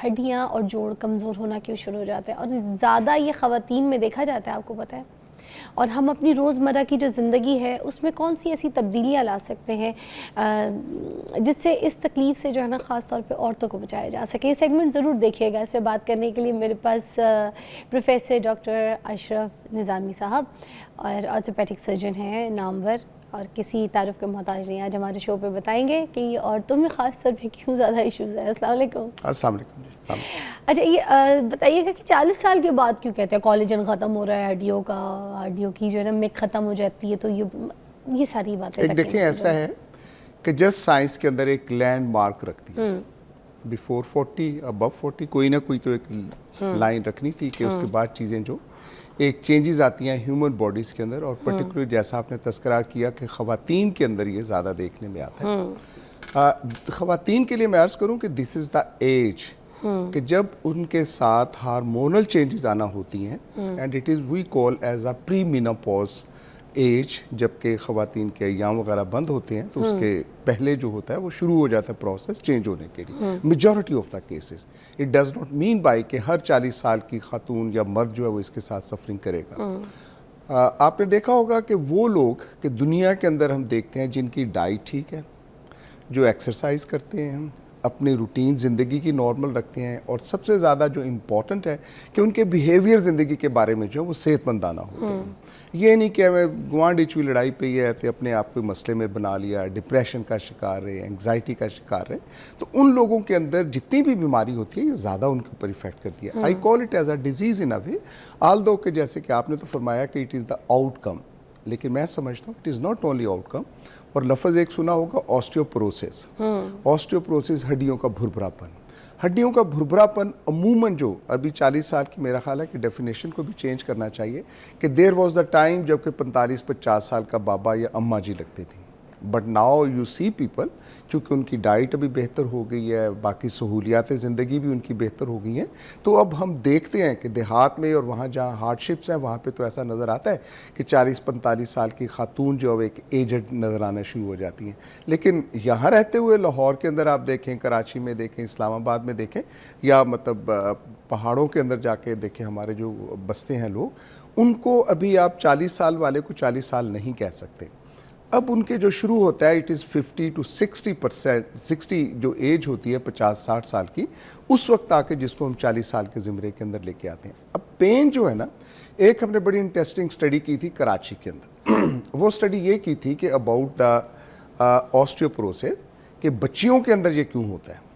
हड्डियाँ और जोड़ कमज़ोर होना क्यों शुरू हो जाते हैं, और ज़्यादा ये ख़वातीन में देखा जाता है, आपको पता है? और हम अपनी रोज़मर्रा की जो ज़िंदगी है उसमें कौन सी ऐसी तब्दीलियाँ ला सकते हैं जिससे इस तकलीफ़ से जो है ना ख़ास तौर पे औरतों को बचाया जा सके? ये सेगमेंट ज़रूर देखिएगा। इस पर बात करने के लिए मेरे पास प्रोफेसर डॉक्टर अशरफ निज़ामी साहब और ऑर्थोपेडिक सर्जन हैं, नामवर, और किसी तारुफ के मोहताज नहीं। आज हमारे शो पे बताएंगे कि औरतों में ख़ास तौर पे क्यों ज़्यादा इश्यूज़ हैं। अस्सलाम वालेकुम। अस्सलाम वालेकुम जी। अच्छा, ये बताइएगा कि 40 साल के बाद क्यों कहते हैं कोलेजन ख़त्म हो रहा है, हड्डियों की जो है ना मिक ख़त्म हो जाती है, तो ये सारी बातें एक देखें, ऐसा है कि जस्ट साइंस के अंदर एक लैंड मार्क रखती है, बिफोर 40 अबव 40 कोई ना कोई तो एक लाइन रखनी थी कि उसके बाद चीज़ें जो एक चेंजेस आती हैं ह्यूमन बॉडीज़ के अंदर, और पर्टिकुलर जैसा आपने तस्करा किया कि ख़वातीन के अंदर ये ज़्यादा देखने में आता है। ख़वातीन के लिए मैं अर्ज़ करूँ कि दिस इज़ द एज कि जब उनके साथ हार्मोनल चेंजेस आना होती हैं, and it is we call as a pre menopause age. जबकि ख़वातीन के अय्याम वगैरह बंद होते हैं तो उसके पहले जो होता है वो शुरू हो जाता है प्रोसेस चेंज होने के लिए। Majority of the cases, it does not mean by कि हर 40 साल की खातून या मर्द जो है वो इसके साथ सफरिंग करेगा। आपने देखा होगा कि वो लोग कि दुनिया के अंदर हम देखते हैं जिनकी डाइट ठीक है, जो एक्सरसाइज करते हैं, अपनी रूटीन ज़िंदगी की नॉर्मल रखते हैं, और सबसे ज़्यादा जो इम्पोर्टेंट है कि उनके बिहेवियर ज़िंदगी के बारे में जो है वो सेहतमंदाना होते हैं। ये नहीं कि हमें गुआंढ इचवी लड़ाई पे ही है तो अपने आप को मसले में बना लिया, डिप्रेशन का शिकार रहे, एंग्जाइटी का शिकार रहे, तो उन लोगों के अंदर जितनी भी बीमारी होती है ये ज़्यादा उनके ऊपर इफेक्ट करती है। I call it as a disease in a way, although कि जैसे कि आपने तो फरमाया कि इट इज़ द आउटकम, लेकिन मैं समझता हूँ it is not only outcome. और लफ्ज़ एक सुना होगा ऑस्टियोपोरोसिस। ऑस्टियोपोरोसिस हड्डियों का भुरभुरापन। हड्डियों का भुरभुरापन अमूमन जो अभी 40 साल की मेरा ख्याल है कि डेफिनेशन को भी चेंज करना चाहिए कि देयर वाज द टाइम जबकि 45-50 साल का बाबा या अम्मा जी लगती थी, but now you see people, क्योंकि उनकी डाइट अभी बेहतर हो गई है, बाकी सहूलियात ज़िंदगी भी उनकी बेहतर हो गई हैं, तो अब हम देखते हैं कि देहात में और वहाँ जहाँ हार्डशिप्स हैं वहाँ पे तो ऐसा नज़र आता है कि 40-45 साल की खातून जो एक एजड नज़र आना शुरू हो जाती हैं। लेकिन यहाँ रहते हुए लाहौर के अंदर आप देखें, कराची में देखें, इस्लामाबाद में देखें, या मतलब पहाड़ों के अंदर जाके देखें, हमारे जो बसते हैं लोग, उनको अभी आप 40 साल वाले को 40 साल नहीं कह सकते। अब उनके जो शुरू होता है इट इज़ 50 to 60%, 60 जो एज होती है 50-60 साल की, उस वक्त आके जिसको हम 40 साल के ज़िमरे के अंदर लेके आते हैं। अब पेन जो है ना, एक हमने बड़ी इंटरेस्टिंग स्टडी की थी कराची के अंदर। वो स्टडी ये की थी कि अबाउट द ऑस्टियोपोरोसिस, कि बच्चियों के अंदर ये क्यों होता है।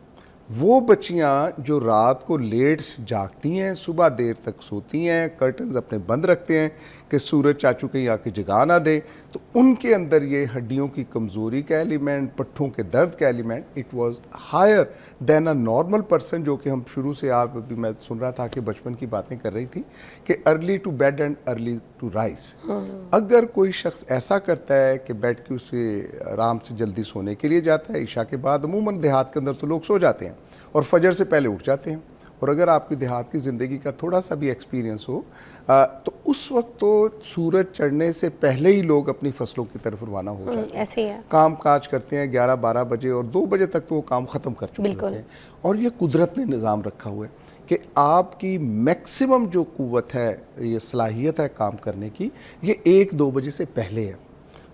वो बच्चियां जो रात को लेट जागती हैं, सुबह देर तक सोती हैं, कर्टन्स अपने बंद रखते हैं कि सूरज चाचू कहीं आके जगा ना दे, तो उनके अंदर ये हड्डियों की कमज़ोरी का एलिमेंट, पट्ठों के दर्द का element, it was higher than a normal person, जो कि हम शुरू से आप अभी मैं सुन रहा था कि बचपन की बातें कर रही थी कि early to bed and early to rise. अगर कोई शख्स ऐसा करता है कि बेड के उसे आराम से जल्दी सोने के लिए जाता है, ईशा के बाद अमूमन देहात के अंदर तो लोग सो जाते हैं और फजर से पहले उठ जाते हैं, और अगर आपकी देहात की ज़िंदगी का थोड़ा सा भी एक्सपीरियंस हो तो उस वक्त तो सूरज चढ़ने से पहले ही लोग अपनी फसलों की तरफ रवाना हो जाते हैं, ऐसे ही है। काम काज करते हैं 11-12 बजे और 2 बजे तक तो वो काम ख़त्म कर चुके बिल्कुल। होते हैं। और ये कुदरत ने निज़ाम रखा हुआ है कि आपकी मैक्सिमम जो कुव्वत है, ये सलाहियत है काम करने की, ये 1-2 बजे से पहले है,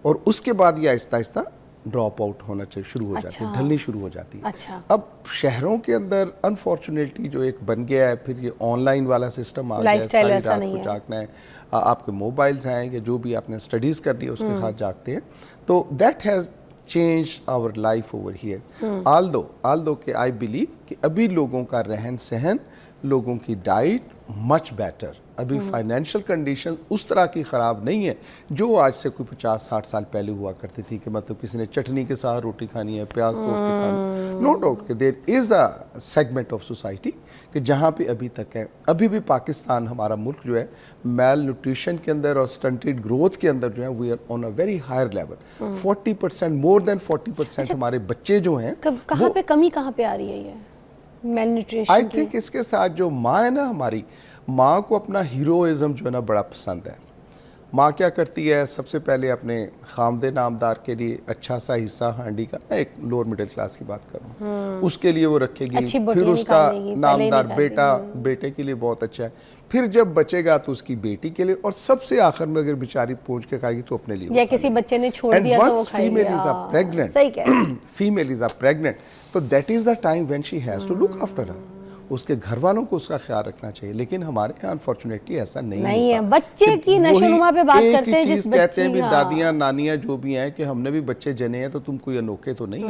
और उसके बाद ये आहिस्ता आहिस्ता ड्रॉप आउट होना चाहिए, शुरू हो जाती है, ढलनी शुरू हो जाती है। अच्छा। अब शहरों के अंदर अनफॉर्चुनेटली जो एक बन गया है, फिर ये ऑनलाइन वाला सिस्टम आ गया है, लाइफस्टाइल सारी वैसा रात नहीं को है। जागना है, आपके मोबाइल्स हैं या जो भी आपने स्टडीज़ करनी है उसके साथ जागते हैं, तो that has change our life over here. Although कि आई बिलीव कि अभी लोगों का रहन सहन, लोगों की डाइट मच बेटर, अभी फाइनेंशियल कंडीशन उस तरह की ख़राब नहीं है जो आज से कोई 50-60 साल पहले हुआ करती थी कि मतलब किसी ने चटनी के साथ रोटी खानी है, प्याज तोड़ के खानी। नो डाउट कि there is a segment of society कि जहाँ पे अभी तक है, अभी भी पाकिस्तान हमारा मुल्क जो है मेल न्यूट्रिशन के अंदर और स्टंटेड ग्रोथ के अंदर जो है we are on a very higher level. 40%, more than 40% हमारे बच्चे जो हैं कहाँ पे कमी कहाँ पे आ रही है ये मेल न्यूट्रिशन आई की? थिंक इसके साथ जो माँ है ना, हमारी माँ को अपना हीरोइज़म जो है ना बड़ा पसंद है। माँ क्या करती है, सबसे पहले अपने खामदे नामदार के लिए अच्छा सा हिस्सा हांडी का, मैं एक लोअर मिडिल क्लास की बात कर रहा हूँ, उसके लिए वो रखेगी, अच्छी फिर बोटियां उसका निकालेगी, पहले नामदार निकालेगी। बेटा, बेटे के लिए बहुत अच्छा है, फिर जब बचेगा तो उसकी बेटी के लिए, और सबसे आखिर में अगर बेचारी पहुँच के खाएगी तो अपने लिए या किसी बच्चे ने छोड़ दिया तो वो खाएगी। हाँ, सही कह रहे हैं। फीमेल इज अ प्रेग्नेंट, तो that is the time when she has to look after her. उसके घर वालों को उसका ख्याल रखना चाहिए, लेकिन हमारे यहाँ अनफॉर्चुनेटली ऐसा नहीं है। होता। बच्चे कि की नशोनुमा पे बात एक ही करते हैं, चीज़ जिस कहते हैं भी, हाँ। दादियाँ नानियाँ जो भी हैं कि हमने भी बच्चे जने हैं तो तुम कोई अनोखे तो नहीं हो।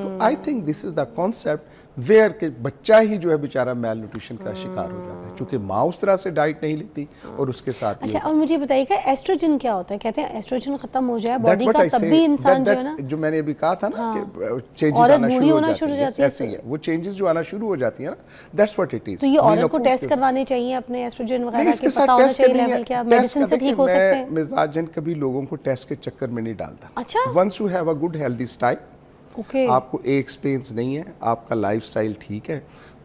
तो I think this is the concept where के बच्चा ही जो है बेचारा मेल न्यूट्रिशन का शिकार हो जाता है, क्योंकि माँ उस तरह से डाइट नहीं लेती और उसके साथ अच्छा, और मुझे बताइएगा एस्ट्रोजन क्या होता है? कहते हैं एस्ट्रोजन खत्म हो जाए That's बॉडी what का, I तब say. भी इंसान जो है ना, जो मैंने अभी कहा था ना हाँ। कि चेंजेस औरत आना बूढ़ी शुरू हो होना जाती शुरू हो है, जाती है, ऐसे ही है, वो चेंजेस जो आना शुरू हो जाती है ना, दैट्स व्हाट इट इज। तो ये औरत को टेस्ट करवाने चाहिए अपने एस्ट्रोजन वगैरह के, इसके पता साथ होना टेस्ट चाहिए करनी लेवल है, क्या, टेस्ट मेडिसिन से ठीक हो सकते हैं। मिजाजन कभी लोगों को टेस्ट के चक्कर में नहीं डालता। अच्छा। Once you have a good healthy style, okay. आपको एक एक्सपेंस नहीं है, आपका लाइफस्टाइल ठीक है,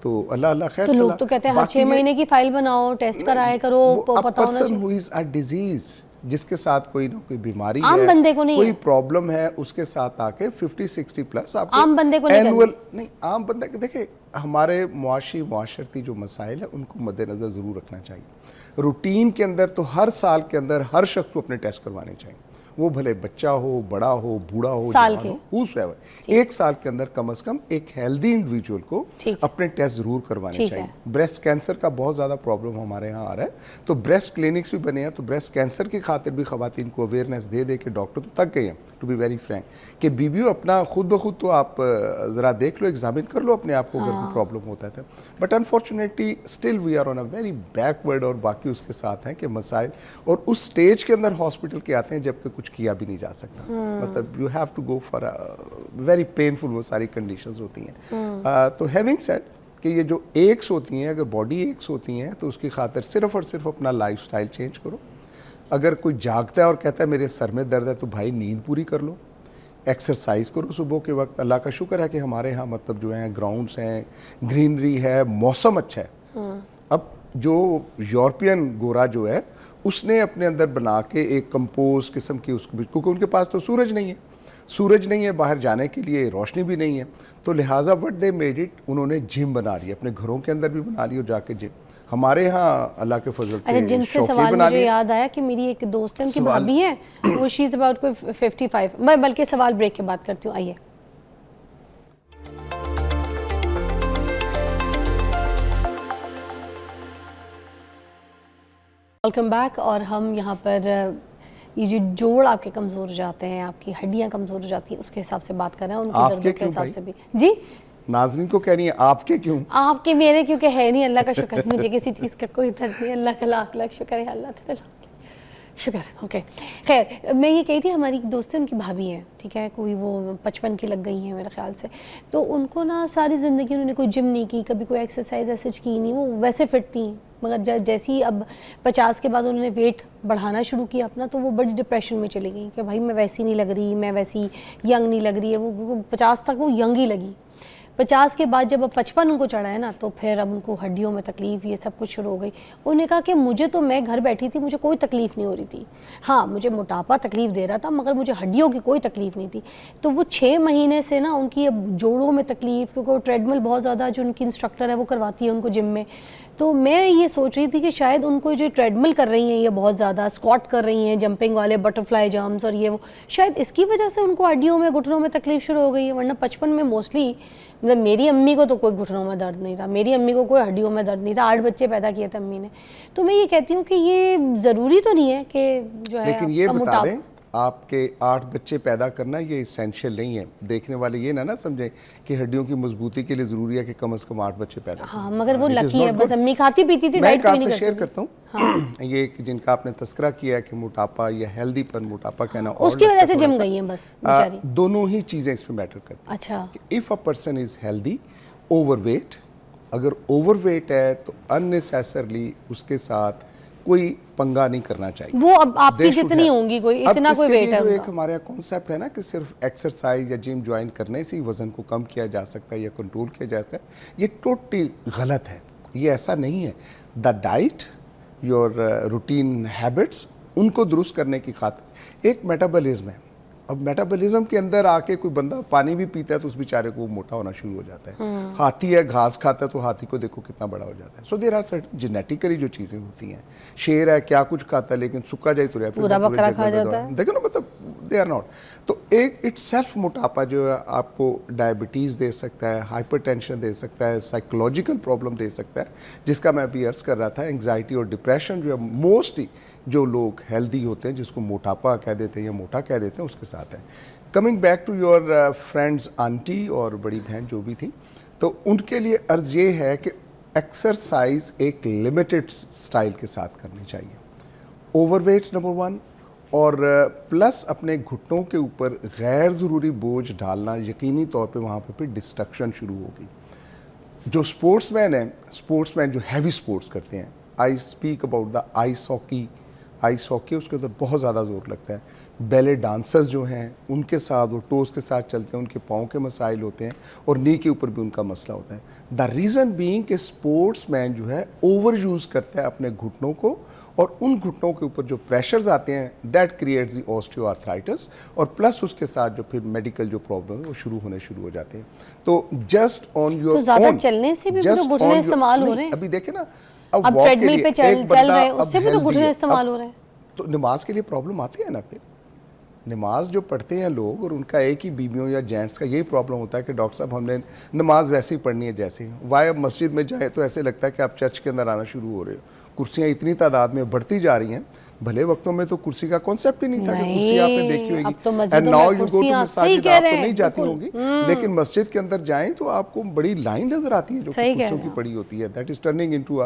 तो अल्लाह अल्लाह खैर तो लोग सलाह। तो कहते हैं हर बाकी 6 ये- महीने की फाइल बनाओ, टेस्ट कराया करो, पता होना पर्सन चाहिए। हु इज अ डिजीज, जिसके साथ कोई ना कोई बीमारी आम है, बंदे को नहीं कोई है। प्रॉब्लम है, उसके साथ आके 50-60 प्लस आपको आम बंदे को नहीं एनुअल नहीं, आम बंदे के देखिए हमारे माशरती जो मसाइल है उनको मद्देनज़र ज़रूर रखना चाहिए। रूटीन के अंदर तो हर साल के अंदर हर शख्स को अपने टेस्ट करवाने चाहिए, वो भले बच्चा हो, बड़ा हो, बूढ़ा हो, साल जवान के। हो, whosoever, एक साल के अंदर कम से कम एक हेल्दी इंडिविजुअल को ठीक। अपने टेस्ट जरूर करवाने ठीक चाहिए। है। ब्रेस्ट कैंसर का बहुत ज़्यादा प्रॉब्लम हमारे यहाँ आ रहा है, तो ब्रेस्ट क्लिनिक्स भी बने हैं, तो ब्रेस्ट कैंसर की खातिर भी खवातीन को अवेयरनेस दे दे के डॉक्टर तो तक गए हैं, टू बी वेरी फ्रैंक, कि बीबीओ अपना खुद ब खुद तो आप ज़रा देख लो, एग्जामिन कर लो अपने आप को, अगर कोई प्रॉब्लम होता है। But unfortunately still we are on a very backward, और बाकी उसके साथ हैं कि मसाइल और उस स्टेज के अंदर हॉस्पिटल के आते हैं जबकि कुछ किया भी नहीं जा सकता। मतलब you have to go for very painful, वो सारी कंडीशंस होती हैं। तो हैविंग सेड कि ये जो एक्स होती हैं, अगर बॉडी एक्स होती हैं तो उसकी खातिर सिर्फ और सिर्फ अपना लाइफस्टाइल चेंज करो। अगर कोई जागता है और कहता है मेरे सर में दर्द है, तो भाई नींद पूरी कर लो, एक्सरसाइज करो सुबह के वक्त। अल्लाह का शुक्र है कि हमारे यहाँ मतलब जो है ग्राउंड्स हैं, ग्रीनरी है, मौसम अच्छा है। अब जो यूरोपियन गोरा जो है उसने अपने अंदर बना के एक कंपोज किस्म की उसको, क्योंकि उनके पास तो सूरज नहीं है बाहर जाने के लिए, रोशनी भी नहीं है, तो लिहाजा व्हाट दे मेड इट, उन्होंने जिम बना ली, अपने घरों के अंदर भी बना ली और जाके जिम। हमारे यहाँ अल्लाह के फजल अच्छा, से जिनसे शौकीन सवाल बना मुझे लिए। याद आया कि मेरी एक दोस्त है, उनकी सवाल- भाभी है, वो शी इज़ अबाउट कोई 55। मैं बल्कि सवाल ब्रेक के बाद करती हूँ, आइए। Welcome back. और हम यहाँ पर ये जो जोड़ आपके कमज़ोर हो जाते हैं, आपकी हड्डियाँ कमज़ोर हो जाती हैं, उसके हिसाब से बात कर रहे हैं, उनकी आपके दर्दों के क्यों हिसाब भाई? से भी। जी, नाज़रीन को कह रही है आपके क्यों? आपके मेरे क्योंकि है नहीं, अल्लाह का शुक्र, मुझे किसी चीज़ का कोई दर्द नहीं, अल्लाह का लाख लाख शुक्र है, अल्लाह ताला शुक्र। ओके, खैर मैं ये कही थी, हमारी एक दोस्त है, उनकी भाभी हैं, ठीक है, कोई वो 55 की लग गई हैं मेरे ख्याल से, तो उनको ना सारी ज़िंदगी उन्होंने कोई जिम नहीं की, कभी कोई एक्सरसाइज ऐसे की नहीं, वो वैसे फिट थी, मगर जैसे ही अब 50 के बाद उन्होंने वेट बढ़ाना शुरू किया अपना, तो वो बड़ी डिप्रेशन में चली गई कि भाई मैं वैसी नहीं लग रही, मैं वैसी यंग नहीं लग रही है। वो 50 तक वो यंग ही लगी, 50 के बाद जब अब 55 उनको चढ़ा है ना, तो फिर अब उनको हड्डियों में तकलीफ़, ये सब कुछ शुरू हो गई। उन्होंने कहा कि मुझे तो, मैं घर बैठी थी, मुझे कोई तकलीफ़ नहीं हो रही थी, हाँ मुझे मोटापा तकलीफ़ दे रहा था, मगर मुझे हड्डियों की कोई तकलीफ़ नहीं थी। तो वो 6 महीने से ना उनकी अब जोड़ों में तकलीफ़, क्योंकि वो ट्रेडमिल बहुत ज़्यादा, जो उनकी इंस्ट्रक्टर है वो करवाती है उनको जिम में, तो मैं ये सोच रही थी कि शायद उनको जो ट्रेडमिल कर रही हैं ये बहुत ज़्यादा, स्क्वाट कर रही हैं, जंपिंग वाले बटरफ्लाई जंप्स और ये वो, शायद इसकी वजह से उनको हड्डियों में, घुटनों में तकलीफ शुरू हो गई है। वरना 55 में मोस्टली, मतलब मेरी अम्मी को तो कोई घुटनों में दर्द नहीं था, मेरी अम्मी को कोई हड्डियों में दर्द नहीं था, 8 बच्चे पैदा किए थे अम्मी ने। तो मैं ये कहती हूँ कि ये ज़रूरी तो नहीं है कि जो है, लेकिन ये आपका बता मोटापा- दें, आपके 8 बच्चे पैदा करना ये इसेंशियल नहीं है। देखने वाले ये ना समझें कि हड्डियों की मजबूती के लिए ज़रूरी है कि कम से कम 8 बच्चे पैदा करें। हाँ, मगर वो It is लकी not है, बस good। अम्मी खाती पीती थी, मैं डाइट एक कोई नहीं आपसे शेयर करती थी। करता हूँ ये एक जिनका आपने तस्करा किया है कि मोटापा या हेल्दीपन, मोटापा कहना और उसकी वजह लगता से थोड़ा जिम सा, गई हैं बस बेचारी। दोनों ही चीज़ें इसमें मैटर करती हैं। अच्छा, if a person is healthy, overweight, अगर ओवरवेट है तो अननेसेसरली उसके साथ कोई पंगा नहीं करना चाहिए। वो अब आपकी They should जितनी have। होंगी, कोई अब इतना कोई इसके वेट लिए है जो एक उनका। हमारे यहाँ कॉन्सेप्ट है ना कि सिर्फ एक्सरसाइज या जिम ज्वाइन करने से ही वजन को कम किया जा सकता है या कंट्रोल किया जा सकता है, ये टोटली गलत है। ये ऐसा नहीं है। The diet, your routine habits, उनको दुरुस्त करने की खातिर एक मेटाबॉलिज्म है। अब मेटाबॉलिज्म के अंदर आके कोई बंदा पानी भी पीता है तो उस बेचारे को मोटा होना शुरू हो जाता है। हाथी है, घास खाता है, तो हाथी को देखो कितना बड़ा हो जाता है। So there are certain genetically जो चीज़ें होती हैं। शेर है, क्या कुछ खाता है, लेकिन सूखा जाए तो पूरा बकरा खा जाता है। देखो ना, मतलब दे आर नॉट। तो एक इट सेल्फ मोटापा जो है आपको डायबिटीज़ दे सकता है, हाइपरटेंशन दे सकता है, साइकोलॉजिकल प्रॉब्लम दे सकता है, जिसका मैं अभी अर्ज कर रहा था। एंग्जाइटी और डिप्रेशन जो है मोस्टली जो लोग हेल्दी होते हैं, जिसको मोटापा कह देते हैं या मोटा कह देते हैं, उसके साथ है। Coming back to your friends aunty और बड़ी बहन जो भी थी, तो उनके लिए अर्ज ये है कि एक्सरसाइज एक लिमिटेड स्टाइल के साथ करनी चाहिए। ओवरवेट नंबर 1, और प्लस अपने घुटनों के ऊपर गैर ज़रूरी बोझ डालना, यकीनी तौर पे वहाँ पे फिर डिस्ट्रक्शन शुरू होगी। जो स्पोर्ट्समैन हैं, स्पोर्ट्समैन जो हैवी स्पोर्ट्स करते हैं, I speak about the ice hockey, उसके अंदर बहुत ज़्यादा जोर लगता है। बैले डांसर्स जो हैं, उनके साथ वो टोज़ के साथ चलते हैं, उनके पाँव के मसाइल होते हैं और नी के ऊपर भी उनका मसला होता है। द रीज़न बीइंग कि स्पोर्ट्समैन जो है ओवर यूज़ करता है अपने घुटनों को, और उन घुटनों के ऊपर जो प्रेशर्स आते हैं दैट क्रिएट्स द ऑस्टियोआर्थराइटिस, और प्लस उसके साथ जो फिर मेडिकल जो प्रॉब्लम है वो शुरू हो जाते हैं। तो जस्ट ऑन योर तो ज़्यादा चलने से भी तो घुटने इस्तेमाल हो रहे हैं। अभी देखे ना, अब walk के ट्रेडमिल लिए पे एक चल बंदा रहे हैं, अब उससे भी तो healthy घुटने है, इस्तेमाल अब हो रहे हैं। तो नमाज के लिए प्रॉब्लम आती है ना फिर। नमाज जो पढ़ते हैं लोग, और उनका एक ही बीवियों या जेंट्स का यही प्रॉब्लम होता है कि डॉक्टर साहब हमने नमाज वैसे ही पढ़नी है जैसे, वाह अब मस्जिद में जाए तो ऐसे लगता है कि आप चर्च के अंदर आना शुरू हो रहे हो। कुर्सियाँ इतनी तादाद में बढ़ती जा रही हैं, भले वक्तों में तो कुर्सी का कॉन्सेप्ट ही नहीं था कि कुर्सी आपने देखी होगी, अब तो एंड मस्जिदों नाउ में यू गो टू कुर्सियां, सही मसाजिद, कह आप रहे तो हैं, नहीं जाती बिल्कुल। होंगी, लेकिन मस्जिद के अंदर जाएं तो आपको बड़ी लाइन नजर आती है जो सही कि कह कुर्सियों रहे की हैं पड़ी होती है। That is turning into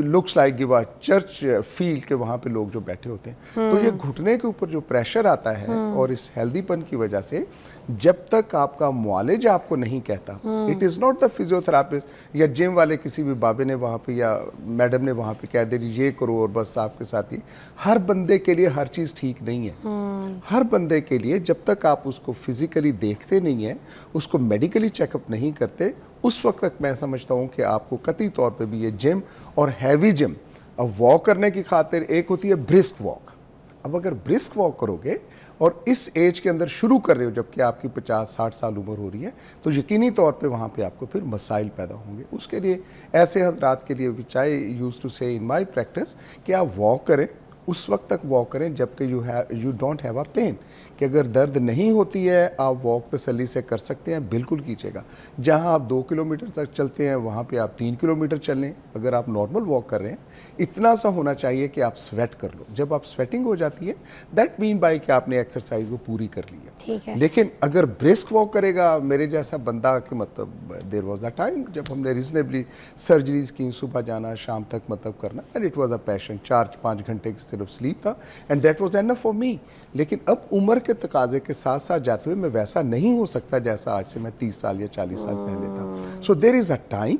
looks like give a church feel के वहाँ पे लोग जो बैठे होते हैं। तो ये घुटने के ऊपर जो प्रेशर आता है और इस हेल्दीपन की वजह से, जब तक आपका मुआलिज आपको नहीं कहता, it is not the physiotherapist या जिम वाले किसी भी बाबे ने वहाँ पे या मैडम ने वहाँ पे कह दे ये करो और बस आपके साथ ही, हर बंदे के लिए हर चीज़ ठीक नहीं है। हर बंदे के लिए जब तक आप उसको फिजिकली देखते नहीं है, उसको मेडिकली चेकअप नहीं करते, उस वक्त तक मैं समझता हूँ कि आपको कतई तौर पे भी ये जिम और हैवी जिम, अब वॉक करने की खातिर एक होती है ब्रिस्क वॉक। अब अगर ब्रिस्क वॉक करोगे और इस एज के अंदर शुरू कर रहे हो जबकि आपकी 50-60 साल उम्र हो रही है, तो यकीनी तौर पे वहाँ पे आपको फिर मसाइल पैदा होंगे। उसके लिए ऐसे हजरात के लिए विच आई यूज टू से इन माई प्रैक्टिस कि आप वॉक करें, उस वक्त तक वॉक करें जबकि you don't have a pain, कि अगर दर्द नहीं होती है आप वॉक तसल्ली से कर सकते हैं, बिल्कुल कीजिएगा। जहां आप 2 किलोमीटर तक चलते हैं वहां पे आप 3 किलोमीटर चलें। अगर आप नॉर्मल वॉक कर रहे हैं, इतना सा होना चाहिए कि आप स्वेट कर लो। जब आप स्वेटिंग हो जाती है, दैट मीन बाय कि आपने एक्सरसाइज को पूरी कर ली है। ठीक है। लेकिन अगर ब्रिस्क वॉक करेगा मेरे जैसा बंदा, कि मतलब देयर वाज द टाइम जब हमने रीजनेबली सर्जरीज की, सुबह जाना शाम तक मतलब करना, and it was a passion. 4-5 घंटे की सिर्फ स्लीप था and that was enough for me. लेकिन अब उम्र के तकाजे के साथ साथ जाते हुए मैं वैसा नहीं हो सकता जैसा आज से मैं 30 साल या 40 साल पहले था। So there is a time,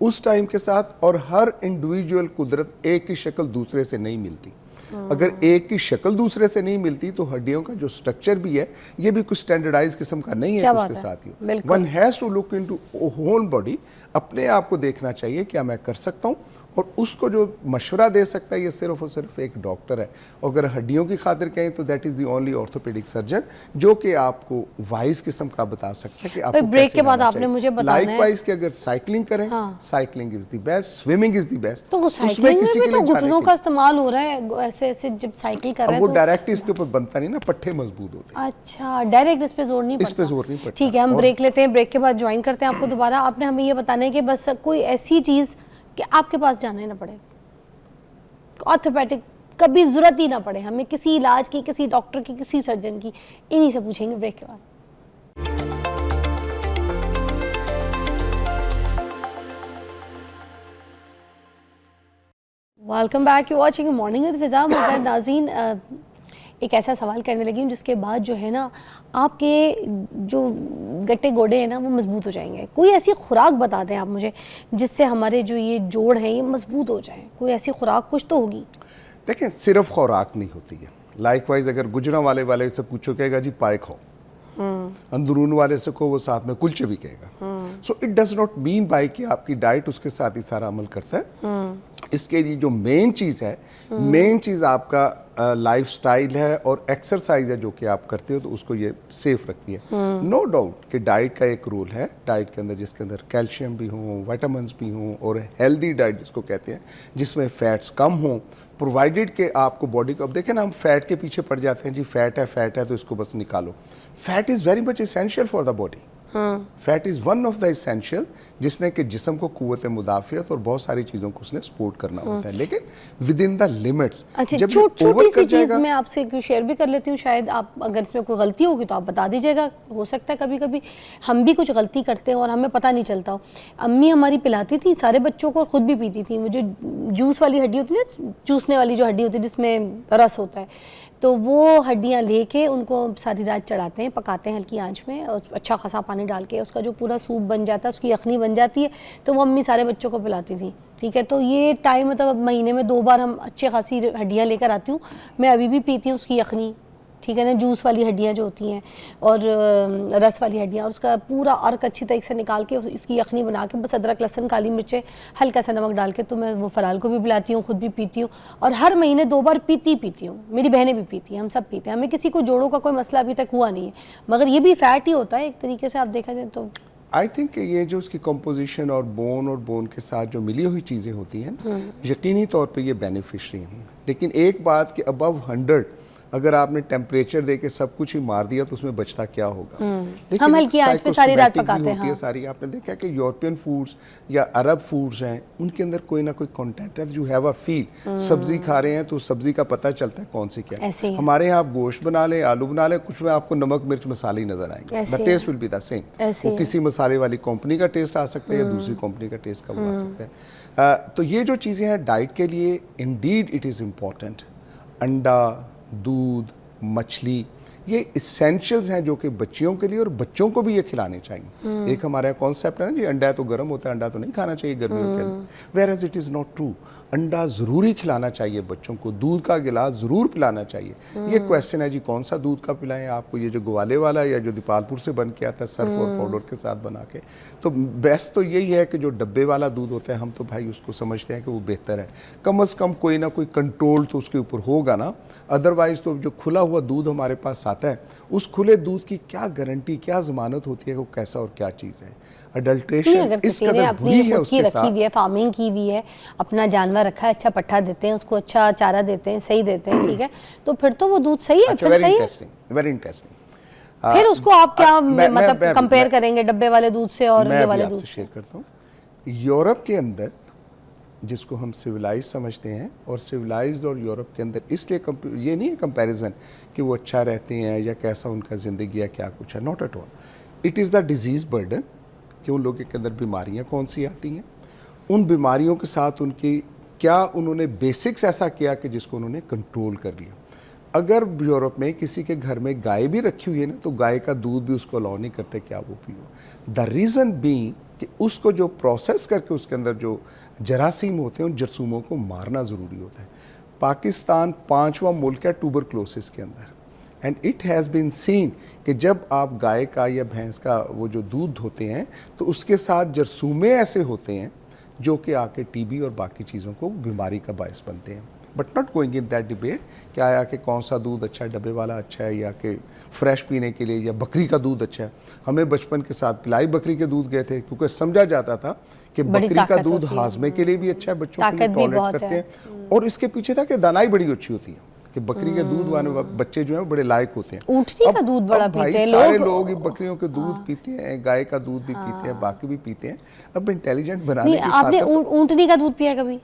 उस टाइम के साथ, और हर इंडिविजुअल कुदरत एक की शक्ल दूसरे से नहीं मिलती। अगर एक की शक्ल दूसरे से नहीं मिलती तो हड्डियों का जो स्ट्रक्चर भी है ये भी कुछ स्टैंडर्डाइज किस्म का नहीं है उसके साथ ही। One has to look into whole body, अपने आप को देखना चाहिए क्या मैं कर सकता हूँ, और उसको जो मशवरा दे सकता है ये सिर्फ और सिर्फ एक डॉक्टर है। और अगर हड्डियों की खातिर कहें तो that is the only orthopaedic surgeon जो कि आपको वाइज किस्म का बता सकता है कि आपको ब्रेक के बाद आपने मुझे बताना है लाइकवाइज कि अगर साइकिलिंग करें, cycling is the best, swimming is the best. तो साइकिलिंग में भी तो घुटनों का इस्तेमाल हो रहा है, ऐसे ऐसे जब साइकिल कर रहे हैं वो तो डायरेक्ट इसके ऊपर बनता नहीं ना, पट्टे मजबूत होते हैं। अच्छा, डायरेक्ट इस पे जोर नहीं पड़ता। इस पे जोर नहीं पड़ता। ठीक है, हम ब्रेक लेते हैं, ब्रेक के बाद ज्वाइन करते हैं आपको दोबारा। आपने हमें ये बताना है कि बस कोई ऐसी चीज़ कि आपके पास जाना ही ना पड़े, ऑर्थोपेडिक कभी ज़रूरत ही ना पड़े हमें किसी इलाज की, किसी डॉक्टर की, किसी सर्जन की, इन्हीं से पूछेंगे ब्रेक के बाद। Welcome back, you watching morning with Fiza. मगर नाज़रीन, एक ऐसा सवाल करने लगी हूँ जिसके बाद जो है ना आपके जो गट्टे गोडे हैं ना वो मजबूत हो जाएंगे। कोई ऐसी खुराक बता दें आप मुझे जिससे हमारे जो ये जोड़ हैं ये मजबूत हो जाएं। कोई ऐसी खुराक कुछ तो होगी। देखें, सिर्फ खुराक नहीं होती है। लाइकवाइज अगर गुजरांवाले से पूछो कहेगा जी पाए खाओ, अंदरून वाले से को वो साथ में कुलचे भी कहेगा। So it does not mean by कि आपकी डाइट उसके साथ ही सारा अमल करता है। इसके लिए जो मेन चीज़ है, मेन चीज़ आपका लाइफस्टाइल है और एक्सरसाइज है जो कि आप करते हो, तो उसको ये सेफ रखती है। नो डाउट कि डाइट का एक रोल है, डाइट के अंदर जिसके अंदर कैल्शियम भी हो, विटामिन्स भी हों, और हेल्दी डाइट जिसको कहते हैं जिसमें फैट्स कम हों, प्रोवाइडेड के आपको बॉडी को। अब देखें ना, हम फैट के पीछे पड़ जाते हैं, जी फैट है तो इसको बस निकालो। Fat is very much essential for the body. Fat is one of the essential, जिसने कि जिस्म को कुव्वत मुदाफ़ियत और बहुत सारी चीज़ों को उसने सपोर्ट करना होता है, लेकिन विद इन द लिमिट्स। अच्छा, छोटी सी चीज़ मैं आपसे शेयर भी कर लेती हूँ, शायद आप अगर इसमें कोई गलती होगी तो आप बता दीजिएगा। हो सकता है कभी कभी हम भी कुछ गलती करते हैं और हमें पता नहीं चलता हो। अम्मी हमारी पिलाती थी सारे बच्चों को, खुद भी पीती थी। वो जो जूस वाली हड्डी होती है ना, चूसने वाली जो हड्डी होती है जिसमें रस होता है, तो वो हड्डियाँ लेके उनको सारी रात चढ़ाते हैं, पकाते हैं हल्की आंच में, और अच्छा खासा पानी डाल के उसका जो पूरा सूप बन जाता है, उसकी यखनी बन जाती है, तो वो अम्मी सारे बच्चों को पिलाती थी। ठीक है, तो ये टाइम मतलब महीने में 2 बार हम अच्छी खासी हड्डियाँ लेकर आती हूँ। मैं अभी भी पीती हूँ उसकी यखनी, ठीक है ना, जूस वाली हड्डियाँ जो होती हैं और रस वाली हड्डियाँ, और उसका पूरा अर्क अच्छी तरीके से निकाल के इसकी यखनी बना के बस अदरक लहसुन काली मिर्चें हल्का सा नमक डाल के, तो मैं वो फराल को भी पिलाती हूँ, खुद भी पीती हूँ, और हर महीने 2 बार पीती हूँ। मेरी बहनें भी पीती हैं, हम सब पीते हैं। हमें किसी को जोड़ों का कोई मसला अभी तक हुआ नहीं है, मगर ये भी फैट ही होता है एक तरीके से आप देखा जाए तो। आई थिंक ये जो उसकी कंपोजिशन और बोन के साथ जो मिली हुई चीज़ें होती हैं, यकीनी तौर पे ये बेनिफिशरी हैं। लेकिन एक बात कि अबव 100 अगर आपने टेम्परेचर दे के सब कुछ ही मार दिया तो उसमें बचता क्या होगा। लेकिन हम एक हल्की आंच पे सारी रात psychosomatic भी पकाते हैं, होती है सारी। आपने देखा कि यूरोपियन फूड्स या अरब फूड्स हैं, उनके अंदर कोई ना कोई कंटेंट है जो हैव अ फील। सब्जी खा रहे हैं तो सब्जी का पता चलता है कौन सी क्या ऐसे ही है। है। हमारे यहाँ आप गोश्त बना लें, आलू बना लें, कुछ में आपको नमक मिर्च मसाले ही नजर आएंगे। ऐसे द ही टेस्ट है। Will be the same. ऐसे वो ही किसी मसाले वाली कंपनी का टेस्ट आ सकता है या दूसरी कंपनी का टेस्ट का वो आ सकता है। तो ये जो चीज़ें हैं डाइट के लिए इंडीड इट इज़ इम्पॉर्टेंट। अंडा, दूध, मछली, ये इसेंशियल्स हैं जो कि बच्चियों के लिए और बच्चों को भी ये खिलाने चाहिए। एक हमारा कॉन्सेप्ट है ना जी, अंडा है तो गर्म होता है, अंडा तो नहीं खाना चाहिए गर्मियों के अंदर। Whereas it is not true. अंडा ज़रूरी खिलाना चाहिए बच्चों को, दूध का गिलास ज़रूर पिलाना चाहिए। ये क्वेश्चन है जी कौन सा दूध का पिलाएं आपको, ये जो ग्वाले वाला या जो दीपालपुर से बन के आता है सर्फ और पाउडर के साथ बना के। तो बेस्ट तो यही है कि जो डब्बे वाला दूध होता है हम तो भाई उसको समझते हैं कि वो बेहतर है। कम से कम कोई ना कोई कंट्रोल तो उसके ऊपर होगा ना। अदरवाइज तो जो खुला हुआ दूध हमारे पास आता है, उस खुले दूध की क्या गारंटी, क्या जमानत होती है कि वो कैसा और क्या चीज़ है। नहीं, अडल्ट्रेशन अगर इस किसी ने कदर अपनी बुरी है खुद की उसके रखी साथ। हुई है, फार्मिंग की हुई है, अपना जानवर रखा है, अच्छा पट्ठा देते हैं उसको, अच्छा चारा देते हैं, सही देते हैं, ठीक है, तो फिर तो वो दूध सही है, अच्छा, फिर वेरी सही है। Interesting, very interesting. फिर उसको आप क्या मतलब मैं- कंपेयर करेंगे डब्बे वाले दूध से और मैं ये अभी वाले आपसे दूध शेयर करता हूँ। यूरोप के अंदर जिसको हम सिविलाइज समझते हैं, और सिविलाइज्ड और यूरोप के अंदर इसलिए ये नहीं है कंपैरिजन कि वो अच्छा रहते हैं या कैसा उनका ज़िंदगी है, क्या कुछ है, not at all. It is the disease burden कि उन लोगों के अंदर बीमारियाँ कौन सी आती हैं, उन बीमारियों के साथ उनकी क्या उन्होंने बेसिक्स ऐसा किया कि जिसको उन्होंने कंट्रोल कर लिया। अगर यूरोप में किसी के घर में गाय भी रखी हुई है ना, तो गाय का दूध भी उसको अलाउ नहीं करते क्या वो पियो। द रीज़न बीइंग कि उसको जो प्रोसेस करके उसके अंदर जो जरासीम होते हैं उन जरासीमों को मारना ज़रूरी होता है। पाकिस्तान 5वां मुल्क है ट्यूबरक्लोसिस के अंदर, and it has been seen कि जब आप गाय का या भैंस का वो जो दूध धोते हैं तो उसके साथ जरसूमे ऐसे होते हैं जो कि आके टीबी और बाकी चीज़ों को बीमारी का बायस बनते हैं। But not going in that debate क्या आया कि कौन सा दूध अच्छा है, डब्बे वाला अच्छा है या कि फ्रेश पीने के लिए, या बकरी का दूध अच्छा है। हमें बचपन के साथ पिलाई बकरी के दूध गए थे क्योंकि समझा जाता था कि बड़ी बकरी का ताकत दूध होती है। हाजमे के लिए भी अच्छा है, बच्चों के लिए ताकत भी टॉलरेट बहुत करते है। हैं। और इसके पीछे था कि दानाई बड़ी अच्छी होती है कि बकरी के दूध वाले बच्चे जो हैं बड़े लायक होते हैं। ऊँटनी का दूध बड़ा भाई पीते हैं सारे लोग। लोग ही बकरियों के दूध पीते हैं, गाय का दूध भी पीते हैं, बाकी भी पीते हैं। अब इंटेलिजेंट बनाने नहीं, की आपने खातिर ऊँटनी का दूध पिया कभी?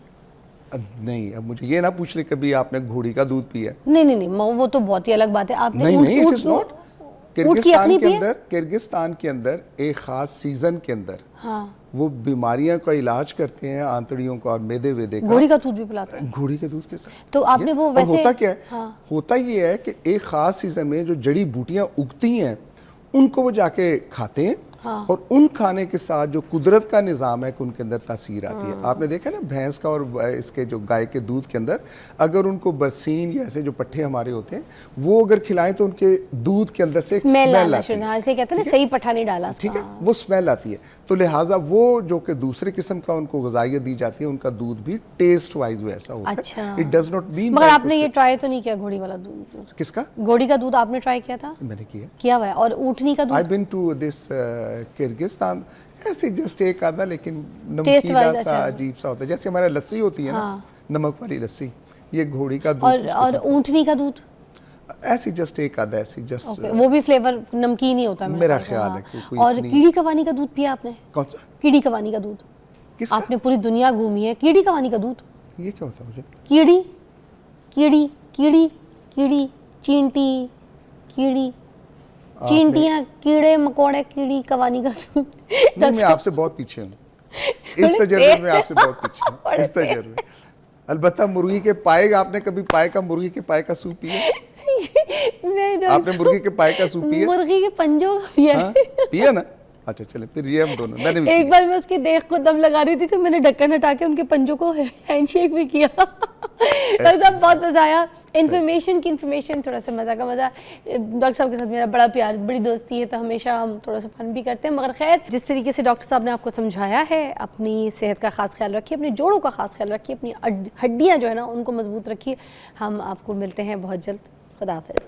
नहीं, अब मुझे ये ना पूछ ले कभी आपने घोड़ी का दूध पिया है? नहीं नहीं नहीं, वो तो बहुत ही अलग बात है। आपने नहीं ऊँट- नहीं, इट ऊँट- इज नॉट। ऊँट की किर्गिस्तान यखनी के पिया? अंदर, किर्गिस्तान के अंदर एक खास सीजन के अंदर हाँ, वो बीमारियां का इलाज करते हैं, आंतड़ियों का और मेदे वेदे का। घोड़ी का दूध भी पिलाते हैं। घोड़ी के दूध के साथ। तो आपने Yes, वो और वैसे होता क्या है? हाँ। होता ये है कि एक खास सीजन में जो जड़ी बूटियां उगती हैं उनको वो जाके खाते हैं। हाँ। और उन खाने के साथ जो कुदरत का निज़ाम है कि उनके अंदर तासीर आती है। आपने देखा ना भैंस का और इसके जो गाय के दूध के अंदर अगर उनको बरसीन या ऐसे जो पट्ठे हमारे होते हैं वो अगर खिलाएं तो उनके दूध के अंदर से एक स्मेल स्मेल आना आती शुरू, है। हाँ, इसलिए कहते हैं ना ठीक है? सही पठा नहीं डाला उसका। ठीक है, वो स्मेल आती है। तो लिहाजा वो जो कि दूसरे किस्म का उनको ग़िज़ाइयत दी जाती है, उनका दूध भी टेस्ट वाइज वैसा होता अच्छा। है। इट डज़ नॉट मीन मगर आपने ये ट्राई तो नहीं किया घोड़ी वाला दूध? किसका? घोड़ी का दूध आपने ट्राई किया था? मैंने किया। किया हुआ है। और ऊँटनी का आई दूध? बिन टू दिस किर्गिस्तान, ऐसे जस्ट एक आधा, लेकिन Taste नमकीना wise सा अच्छा है। अजीब सा होता है। जैसे हमारा लस्सी होती है ना, नमक वाली लस्सी, ये घोड़ी का दूध और ऊँटनी का दूध? ऐसी जस्ट एक आधा, ऐसी जस्ट ओके, वो भी फ्लेवर नमकीन ही होता है मेरा से, ख्याल हाँ। है कि कोई और इतनी- कीड़ी कवानी का दूध पिया आपने? कौन सा? कीड़ी कवानी का दूध? किसका? आपने पूरी दुनिया घूमी है, कीड़ी कवानी का दूध? ये क्या होता है मुझे? कीड़ी कीड़ी कीड़ी कीड़ी चींटी कीड़ी चींटियां कीड़े मकोड़े कीड़ी कवानी का दूध। नहीं, मैं आपसे बहुत पीछे हूँ इस तजर्बे में, आपसे बहुत पीछे हूँ इस तजर्बे। अलबत्ता मुर्गी के पाए, आपने कभी पाए का, मुर्गी के पाए का सूप पिया? मैं आपने मुर्गी के पाए का सूप पिया? मुर्गी के पंजों का पिया है। हाँ, पिया ना? अच्छा चले, फिर ये हम दोनों, मैंने भी एक पिया। बार मैं उसकी देख को दम लगा रही थी तो मैंने ढक्कन हटा के उनके पंजों को हैंडशेक भी किया। डॉक्टर साहब बहुत मजा आया, इन्फॉर्मेशन की इन्फॉर्मेशन, थोड़ा सा मज़ा का मज़ा। डॉक्टर साहब के साथ मेरा बड़ा प्यार, बड़ी दोस्ती है, तो हमेशा हम थोड़ा सा फन भी करते हैं। मगर खैर, जिस तरीके से डॉक्टर साहब ने आपको समझाया है, अपनी सेहत का ख़ास ख्याल रखिए, अपने जोड़ों का ख़ास ख्याल रखिए, अपनी हड्डियाँ जो है ना उनको मजबूत रखिए। हम आपको मिलते हैं बहुत जल्द। खुदा हाफिज़।